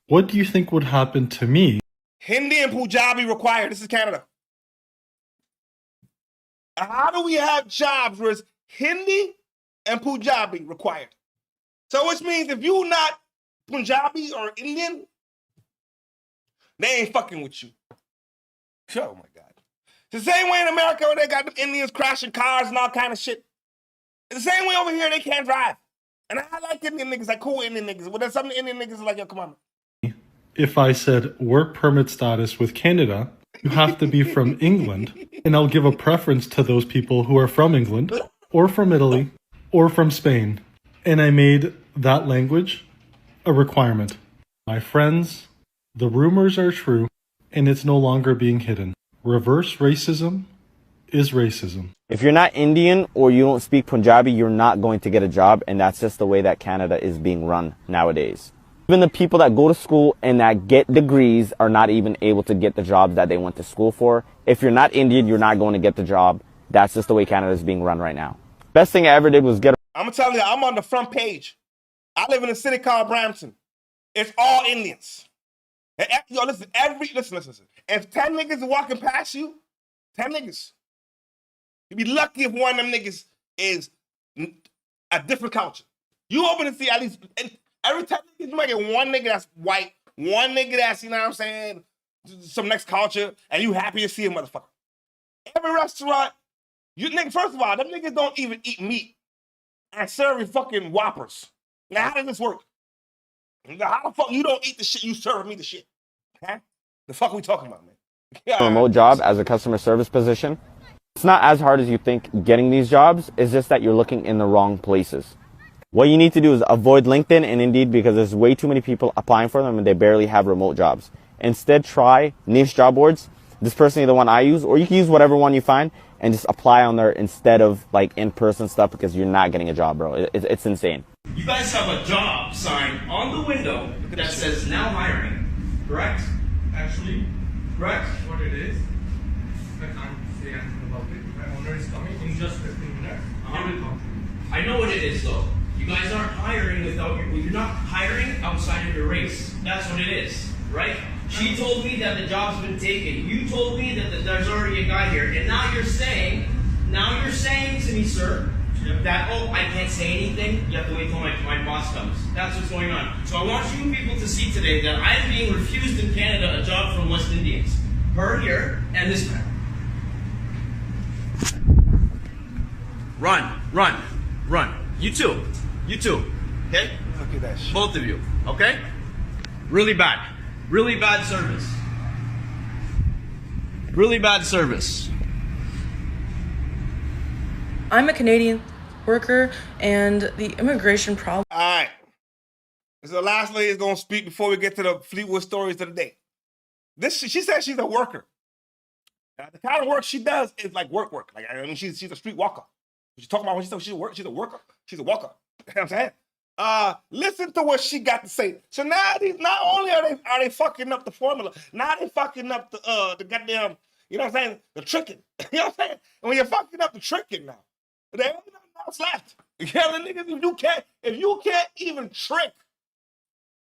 What do you think would happen to me? Hindi and Punjabi required. This is Canada. How do we have jobs where it's Hindi and Punjabi required? So which means if you not Punjabi or Indian, they ain't fucking with you. Oh my God. It's the same way in America where they got the Indians crashing cars and all kind of shit. It's the same way over here, they can't drive. And I like Indian niggas, like cool Indian niggas. But there's some Indian niggas like, yo, come on. If I said work permit status with Canada, you have to be from England. And I'll give a preference to those people who are from England, or from Italy, or from Spain. And I made that language a requirement. My friends, the rumors are true, and it's no longer being hidden. Reverse racism is racism. If you're not Indian or you don't speak Punjabi, you're not going to get a job, and that's just the way that Canada is being run nowadays. Even the people that go to school and that get degrees are not even able to get the jobs that they went to school for. If you're not Indian, you're not going to get the job. That's just the way Canada is being run right now. Best thing I ever did was get. I'm gonna tell you, I'm on the front page. I live in a city called Brampton. It's all Indians. And yo, listen, listen. If 10 niggas are walking past you, 10 niggas, you'd be lucky if one of them niggas is a different culture. You open to see at least every 10 niggas, you might get one nigga that's white, one nigga that's, you know what I'm saying, some next culture, and you happy to see a motherfucker. Every restaurant, first of all, them niggas don't even eat meat and serving fucking Whoppers. Now, how does this work? How the fuck you don't eat the shit, you serving me the shit? Huh? The fuck we talking about, man? A remote job as a customer service position. It's not as hard as you think getting these jobs. It's just that you're looking in the wrong places. What you need to do is avoid LinkedIn and Indeed because there's way too many people applying for them and they barely have remote jobs. Instead, try niche job boards. This personally the one I use, or you can use whatever one you find and just apply on there instead of like in-person stuff because you're not getting a job, bro. It's insane. You guys have a job sign on the window that says now hiring, correct? Actually, correct? What it is, I can't say anything about it. My owner is coming in just 15 minutes. He will come. I know what it is though. You guys aren't hiring you're not hiring outside of your race. That's what it is, right? She told me that the job's been taken. You told me that there's already a guy here. And now you're saying to me, sir, that, oh, I can't say anything. You have to wait till my boss comes. That's what's going on. So I want you people to see today that I'm being refused in Canada a job from West Indians. Her here and this man. Run. You too. Okay? Look at that shit. Both of you. Okay? Really bad service. Really bad service. I'm a Canadian worker, and the immigration problem. All right. This is the last lady is going to speak before we get to the Fleetwood Stories of the day. She says she's a worker. The kind of work she does is like work. Like, I mean, she's a street walker. She's talking about when she says she's a worker. She's a walker. You know what I'm saying? Listen to what she got to say. So now not only are they fucking up the formula, now they fucking up the goddamn, you know what I'm saying, the tricking. You know what I'm saying? And when you're fucking up the tricking now, there ain't nothing else left. You know, niggas, if you can't even trick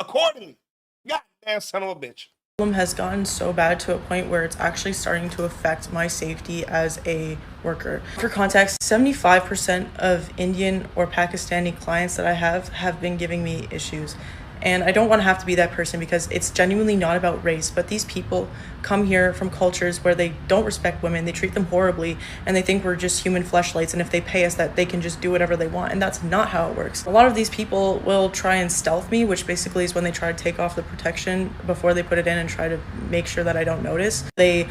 accordingly, goddamn son of a bitch. Problem has gotten so bad to a point where it's actually starting to affect my safety as a worker. For context, 75% of Indian or Pakistani clients that I have been giving me issues. And I don't want to have to be that person because it's genuinely not about race, but these people come here from cultures where they don't respect women, they treat them horribly, and they think we're just human fleshlights, and if they pay us that they can just do whatever they want, and that's not how it works. A lot of these people will try and stealth me, which basically is when they try to take off the protection before they put it in and try to make sure that I don't notice. They,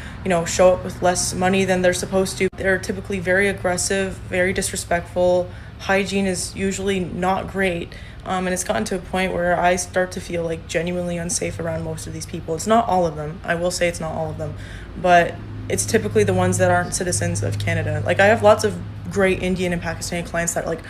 show up with less money than they're supposed to. They're typically very aggressive, very disrespectful. Hygiene is usually not great. And it's gotten to a point where I start to feel like genuinely unsafe around most of these people. It's not all of them. I will say it's not all of them. But it's typically the ones that aren't citizens of Canada. Like, I have lots of great Indian and Pakistani clients that like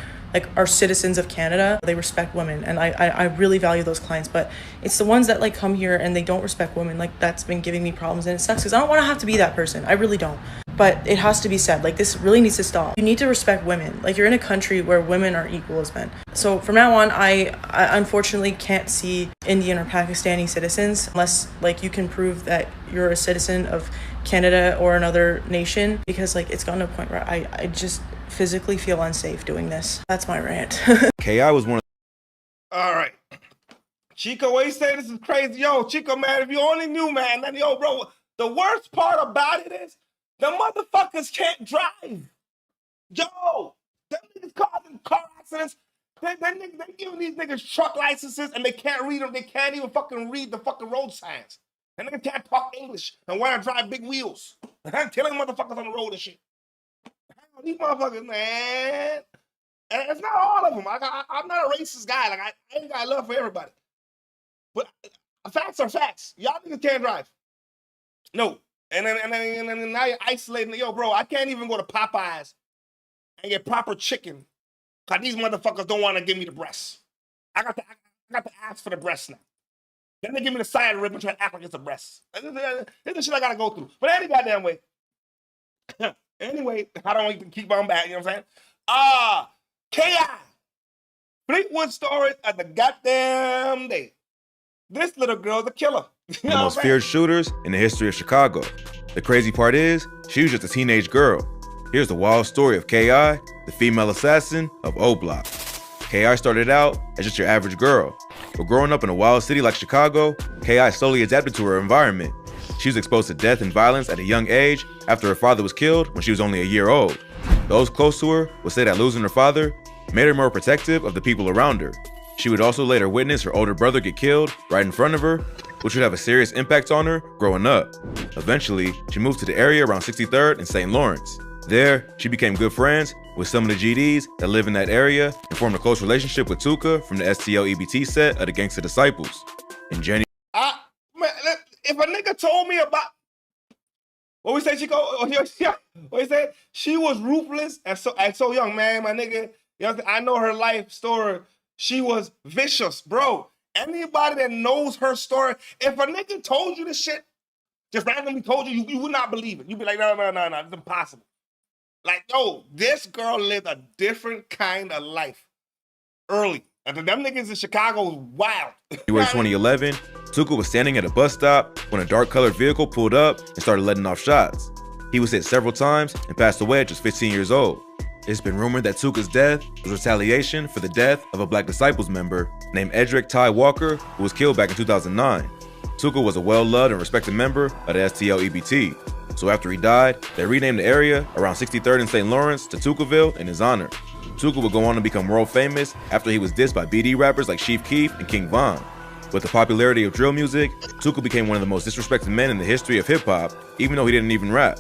are citizens of Canada. They respect women, and I really value those clients. But it's the ones that like come here and they don't respect women. Like, that's been giving me problems, and it sucks because I don't want to have to be that person. I really don't. But it has to be said, like, this really needs to stop. You need to respect women. Like, you're in a country where women are equal as men. So from now on, I unfortunately can't see Indian or Pakistani citizens unless, like, you can prove that you're a citizen of Canada or another nation, because, like, it's gotten to a point where I just physically feel unsafe doing this. That's my rant. KI was one of. All right. Chico, what you say? This is crazy. Yo, Chico, man, if you only knew, man, then, yo, bro, the worst part about it is the motherfuckers can't drive. Yo, them niggas causing car accidents. They giving these niggas truck licenses and they can't read them. They can't even fucking read the fucking road signs. And they can't talk English and want to drive big wheels. I'm killing motherfuckers on the road and shit. These motherfuckers, man. And it's not all of them. I'm not a racist guy. Like, I ain't got love for everybody. But facts are facts. Y'all niggas can't drive. No. And then now you're isolating. Yo, bro, I can't even go to Popeyes and get proper chicken because these motherfuckers don't want to give me the breasts. I got I got to ask for the breast now. Then they give me the side rib and try to act like it's a breast. This is the shit I gotta go through. But any goddamn way. Anyway, I don't even keep on back, you know what I'm saying? K.I. Fleetwood Stories at the goddamn day. This little girl's a killer. The most feared shooters in the history of Chicago. The crazy part is, she was just a teenage girl. Here's the wild story of K.I., the female assassin of O Block. K.I. started out as just your average girl, but growing up in a wild city like Chicago, K.I. slowly adapted to her environment. She was exposed to death and violence at a young age after her father was killed when she was only a year old. Those close to her would say that losing her father made her more protective of the people around her. She would also later witness her older brother get killed right in front of her, which would have a serious impact on her growing up. Eventually, she moved to the area around 63rd and St. Lawrence. There, she became good friends with some of the GDs that live in that area and formed a close relationship with Tuka from the STL EBT set of the Gangsta Disciples. In January, If a nigga told me about what we say, what we say, she was ruthless and so young, man, my nigga. You know, I know her life story. She was vicious, bro. Anybody that knows her story, if a nigga told you this shit, just randomly told you, you would not believe it. You'd be like, no, it's impossible. Like, yo, this girl lived a different kind of life early. And them niggas in Chicago was wild. January 2011, Tuka was standing at a bus stop when a dark-colored vehicle pulled up and started letting off shots. He was hit several times and passed away at just 15 years old. It's been rumored that Tuka's death was retaliation for the death of a Black Disciples member named Edric Ty Walker, who was killed back in 2009. Tuka was a well-loved and respected member of the STL EBT. So after he died, they renamed the area around 63rd and St. Lawrence to Tukaville in his honor. Tuka would go on to become world famous after he was dissed by BD rappers like Chief Keef and King Von. With the popularity of drill music, Tuka became one of the most disrespected men in the history of hip-hop, even though he didn't even rap.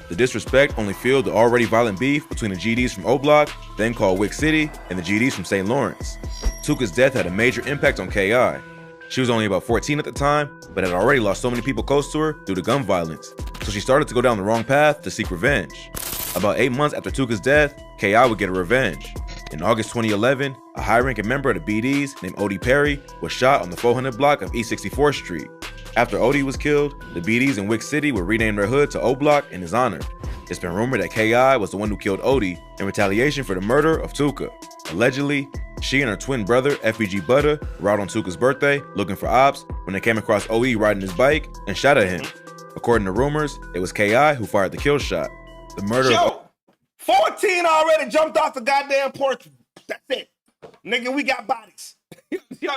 The disrespect only fueled the already violent beef between the GDs from O Block, then called Wick City, and the GDs from St. Lawrence. Tuka's death had a major impact on K.I. She was only about 14 at the time, but had already lost so many people close to her due to gun violence, so she started to go down the wrong path to seek revenge. About 8 months after Tuka's death, K.I. would get her revenge. In August 2011, a high-ranking member of the BDs named Odie Perry was shot on the 400 block of East 64th Street. After Odie was killed, the BDs in Wick City would rename their hood to O Block in his honor. It's been rumored that K.I. was the one who killed Odie in retaliation for the murder of Tuka. Allegedly, she and her twin brother, FBG Butter, were out on Tuka's birthday looking for ops when they came across OE riding his bike and shot at him. According to rumors, it was K.I. who fired the kill shot. The murder of 14 already jumped off the goddamn porch. That's it. Nigga, we got bodies. The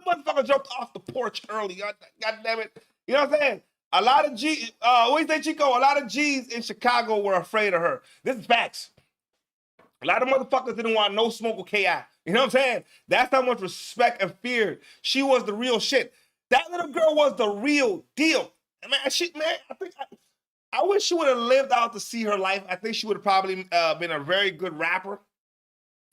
motherfucker jumped off the porch early. God damn it. You know what I'm saying? A lot of G's, what do you say, Chico? A lot of G's in Chicago were afraid of her. This is facts. A lot of motherfuckers didn't want no smoke with K.I. You know what I'm saying? That's how much respect and fear. She was the real shit. That little girl was the real deal. Man, I wish she would have lived out to see her life. I think she would have probably been a very good rapper.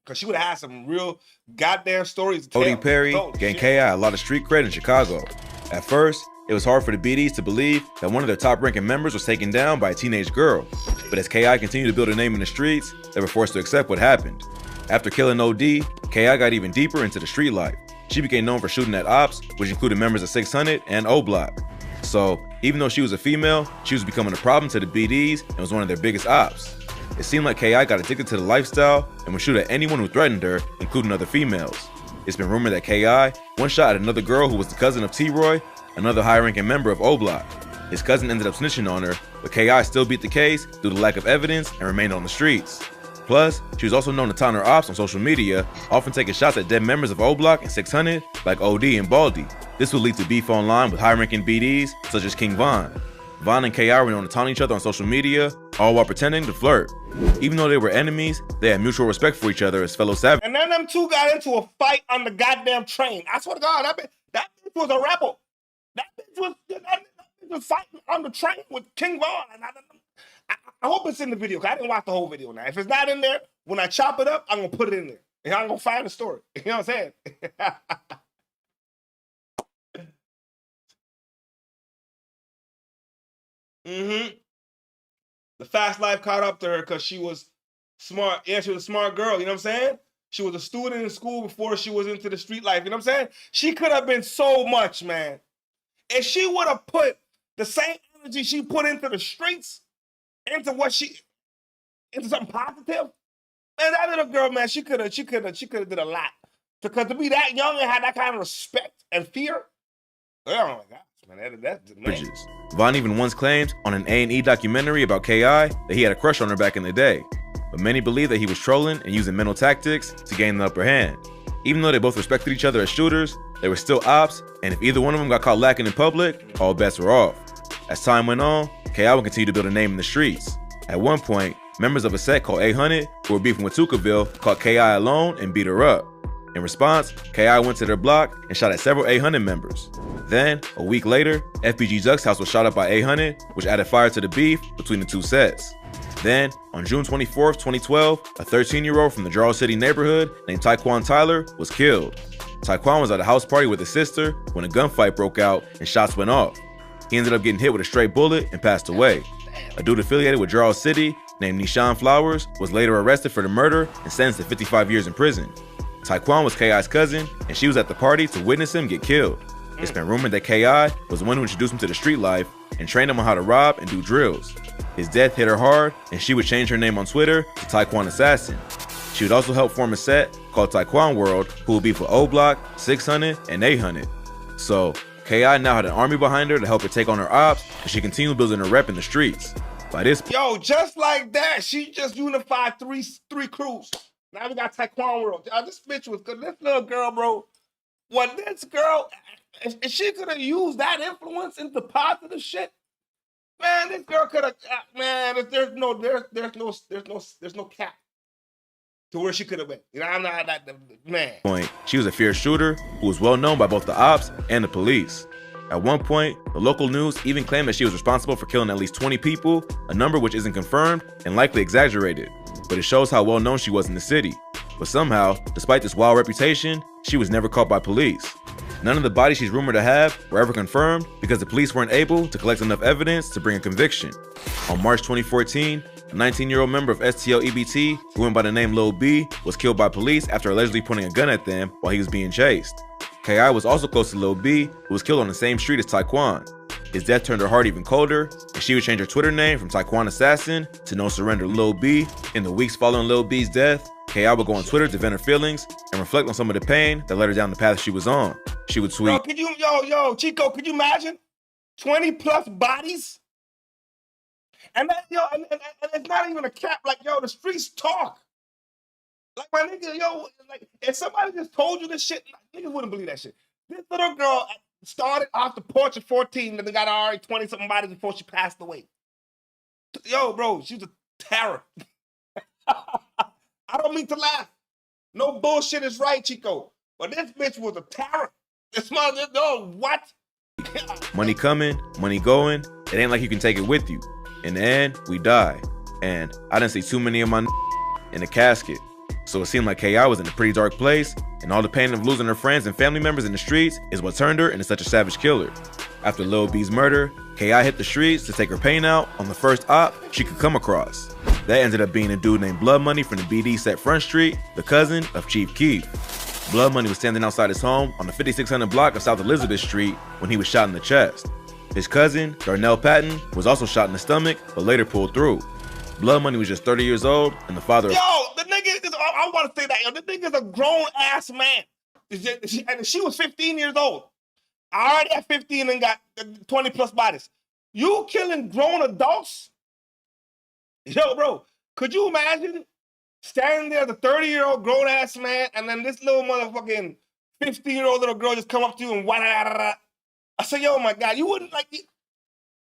Because she would have had some real goddamn stories to tell. Odie Perry gained K.I. a lot of street cred in Chicago. At first, it was hard for the BDs to believe that one of their top-ranking members was taken down by a teenage girl. But as K.I. continued to build a name in the streets, they were forced to accept what happened. After killing OD, K.I. got even deeper into the street life. She became known for shooting at ops, which included members of 600 and O Block. So, even though she was a female, she was becoming a problem to the BDs and was one of their biggest ops. It seemed like K.I. got addicted to the lifestyle and would shoot at anyone who threatened her, including other females. It's been rumored that K.I. one shot at another girl who was the cousin of T-Roy, another high-ranking member of O Block. His cousin ended up snitching on her, but K.I. still beat the case due to lack of evidence and remained on the streets. Plus, she was also known to taunt her ops on social media, often taking shots at dead members of O Block and 600, like OD and Baldy. This would lead to beef online with high-ranking BDs, such as King Von. Von and K.I. were known to taunt each other on social media, all while pretending to flirt. Even though they were enemies, they had mutual respect for each other as fellow savages. And then them two got into a fight on the goddamn train. I swear to God, that bitch was a rebel. That bitch was fighting on the train with King Von. And I hope it's in the video, because I didn't watch the whole video now. If it's not in there, when I chop it up, I'm going to put it in there. And I'm going to find the story. You know what I'm saying? The fast life caught up to her because she was smart. Yeah, she was a smart girl. You know what I'm saying? She was a student in school before she was into the street life. You know what I'm saying? She could have been so much, man. If she would have put the same energy she put into the streets, into something positive, man, that little girl, man, she could have did a lot. Because to be that young and have that kind of respect and fear, oh my gosh, man, that's man. Vaughn even once claimed on an A&E documentary about K.I. that he had a crush on her back in the day. But many believe that he was trolling and using mental tactics to gain the upper hand. Even though they both respected each other as shooters, they were still ops, and if either one of them got caught lacking in public, all bets were off. As time went on, K.I. would continue to build a name in the streets. At one point, members of a set called 800, who were beefing with Tukaville, caught K.I. alone and beat her up. In response, K.I. went to their block and shot at several 800 members. Then, a week later, FBG Zuck's house was shot up by 800, which added fire to the beef between the two sets. Then, on June 24, 2012, a 13-year-old from the Jarrell City neighborhood named Taekwon Tyler was killed. Taekwon was at a house party with his sister when a gunfight broke out and shots went off. He ended up getting hit with a stray bullet and passed away. A dude affiliated with Jarrell City named Nishan Flowers was later arrested for the murder and sentenced to 55 years in prison. Taekwon was K.I.'s cousin, and she was at the party to witness him get killed. It's been rumored that K.I. was the one who introduced him to the street life and trained him on how to rob and do drills. His death hit her hard, and she would change her name on Twitter to Taekwon Assassin. She would also help form a set called Taekwon World, who would be for O Block, 600, and 800. So, K.I. now had an army behind her to help her take on her ops, and she continued building her rep in the streets. By this point, yo, just like that, she just unified three crews. Now we got Taekwon World. This bitch was good. This little girl, bro. What this girl, if she could have used that influence into positive shit, man, this girl could have. Man, there's no cap to where she could have been. You know, I'm not that man. She was a fierce shooter who was well known by both the ops and the police. At one point, the local news even claimed that she was responsible for killing at least 20 people, a number which isn't confirmed and likely exaggerated, but it shows how well known she was in the city. But somehow, despite this wild reputation, she was never caught by police. None of the bodies she's rumored to have were ever confirmed because the police weren't able to collect enough evidence to bring a conviction. On March 2014, a 19-year-old member of STL EBT, who went by the name Lil B, was killed by police after allegedly pointing a gun at them while he was being chased. K.I. was also close to Lil B, who was killed on the same street as Taekwon. His death turned her heart even colder, and she would change her Twitter name from Taekwon Assassin to No Surrender Lil B. In the weeks following Lil B's death, K.I. would go on Twitter to vent her feelings and reflect on some of the pain that led her down the path she was on. She would tweet, Chico, could you imagine 20 plus bodies? And that, and it's not even a cap. Like, the streets talk. Like, my nigga, like, if somebody just told you this shit, niggas wouldn't believe that shit. This little girl started off the porch at 14 and then got already 20-something bodies before she passed away. Yo, bro, she was a terror. I don't mean to laugh. No bullshit is right, Chico. But this bitch was a terror. This mother, what? Money coming, money going. It ain't like you can take it with you. In the end, we die. And I didn't see too many of my in the casket. So it seemed like K.I. was in a pretty dark place, and all the pain of losing her friends and family members in the streets is what turned her into such a savage killer. After Lil B's murder, K.I. hit the streets to take her pain out on the first op she could come across. That ended up being a dude named Blood Money from the BD set Front Street, the cousin of Chief Keef. Blood Money was standing outside his home on the 5600 block of South Elizabeth Street when he was shot in the chest. His cousin, Darnell Patton, was also shot in the stomach, but later pulled through. Blood Money was just 30 years old, and the father of... The nigga is, I want to say that, the nigga's a grown-ass man. And she was 15 years old. I already at 15 and got 20 plus bodies. You killing grown adults? Yo, bro, could you imagine standing there as a 30-year-old grown-ass man, and then this little motherfucking 15-year-old little girl just come up to you and wah-da-da-da-da. I said, yo, my God, you wouldn't like it.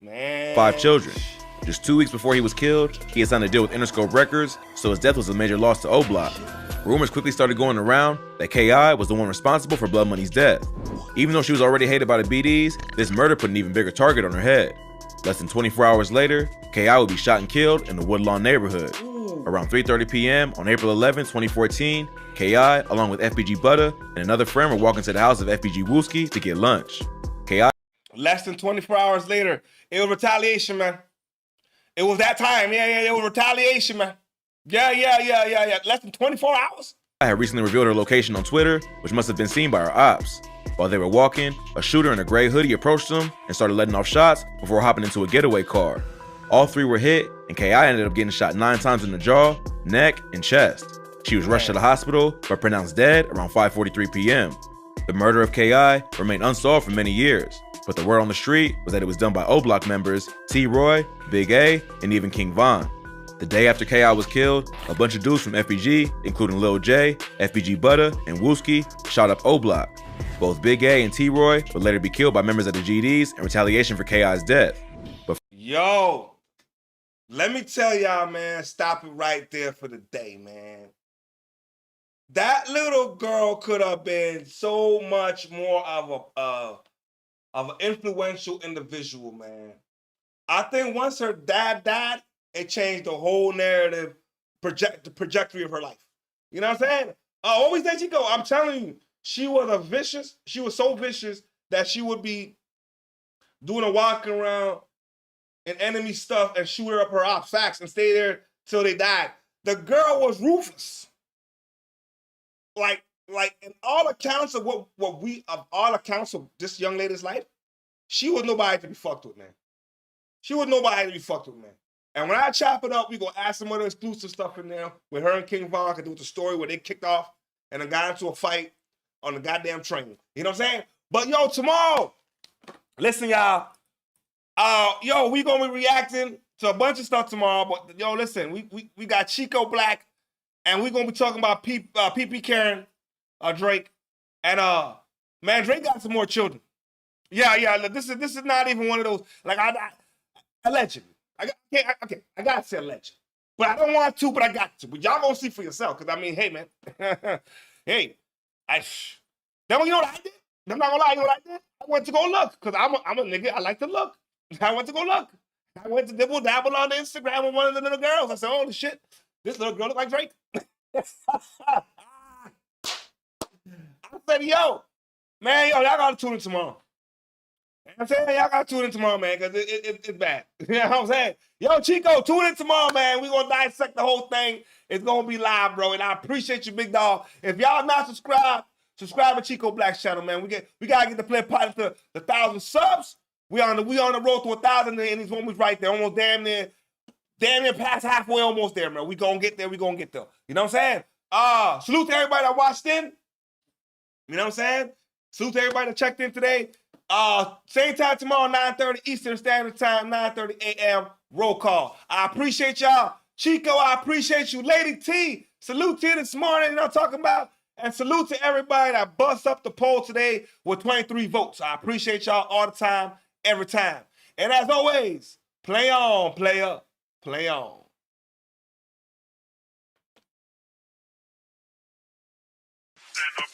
Man. 5 children. Just 2 weeks before he was killed, he had signed a deal with Interscope Records, so his death was a major loss to O Block. Rumors quickly started going around that K.I. was the one responsible for Blood Money's death. Even though she was already hated by the BDs, this murder put an even bigger target on her head. Less than 24 hours later, K.I. would be shot and killed in the Woodlawn neighborhood. Around 3:30 p.m. on April 11, 2014, K.I., along with FBG Butter and another friend, were walking to the house of FBG Wooski to get lunch. K.I. Less than 24 hours later, it was retaliation, man. It was that time. Yeah, it was retaliation, man. Yeah. Less than 24 hours? had recently revealed her location on Twitter, which must have been seen by her ops. While they were walking, a shooter in a gray hoodie approached them and started letting off shots before hopping into a getaway car. All three were hit, and K.I. ended up getting shot 9 times in the jaw, neck, and chest. She was rushed to the hospital, but pronounced dead around 5:43 p.m. The murder of K.I. remained unsolved for many years, but the word on the street was that it was done by O-Block members T-Roy, Big A, and even King Von. The day after K.I. was killed, a bunch of dudes from FBG, including Lil J, FBG Butta, and Wooski, shot up O-Block. Both Big A and T-Roy would later be killed by members of the GDs in retaliation for K.I.'s death. But yo, let me tell y'all, man, stop it right there for the day, man. That little girl could have been so much more of an influential individual, man. I think once her dad died, it changed the whole narrative, the trajectory of her life. You know what I'm saying? Always let you go. I'm telling you, she was so vicious that she would be doing a walk around in enemy stuff and shoot her up her ops facts and stay there till they died. The girl was ruthless. Like in all accounts of all accounts of this young lady's life, she was nobody to be fucked with, man. She was nobody to be fucked with, man. And when I chop it up, we gonna add some other exclusive stuff in there with her and King Von could do with the story where they kicked off and then got into a fight on the goddamn train. You know what I'm saying? But yo, tomorrow, listen, y'all. We gonna be reacting to a bunch of stuff tomorrow. But yo, listen, we got Chico Black, and we gonna be talking about PP Karen, Drake, and man, Drake got some more children. Yeah. Look, this is not even one of those like allegedly. I gotta say alleged. But I don't want to, but I got to. But y'all gonna see for yourself. Because, I mean, hey, man. Hey. You know what I did? I'm not gonna lie, you know what I did? I went to go look. Because I'm a nigga, I like to look. I went to go look. I went to dibble dabble on the Instagram with one of the little girls. I said, holy shit, this little girl look like Drake. I said, yo, y'all gotta tune in tomorrow. I'm saying y'all gotta tune in tomorrow, man, because it's bad. You know what I'm saying? Yo, Chico, tune in tomorrow, man. We're gonna dissect the whole thing. It's gonna be live, bro. And I appreciate you, big dog. If y'all not subscribed, subscribe to Chico Black's channel, man. We gotta get the play party to the 1,000 subs. We on the road to 1,000, and he's almost right there, almost damn near past halfway, almost there, man. We gonna get there. You know what I'm saying? Salute to everybody that watched in. You know what I'm saying? Salute to everybody that checked in today. Same time tomorrow, 9:30 Eastern Standard Time, 9:30 a.m. Roll call. I appreciate y'all. Chico, I appreciate you. Lady T, salute to you this morning, you know what I'm talking about? And salute to everybody that bust up the poll today with 23 votes. I appreciate y'all all the time, every time. And as always, play on, player. Play on. Stand up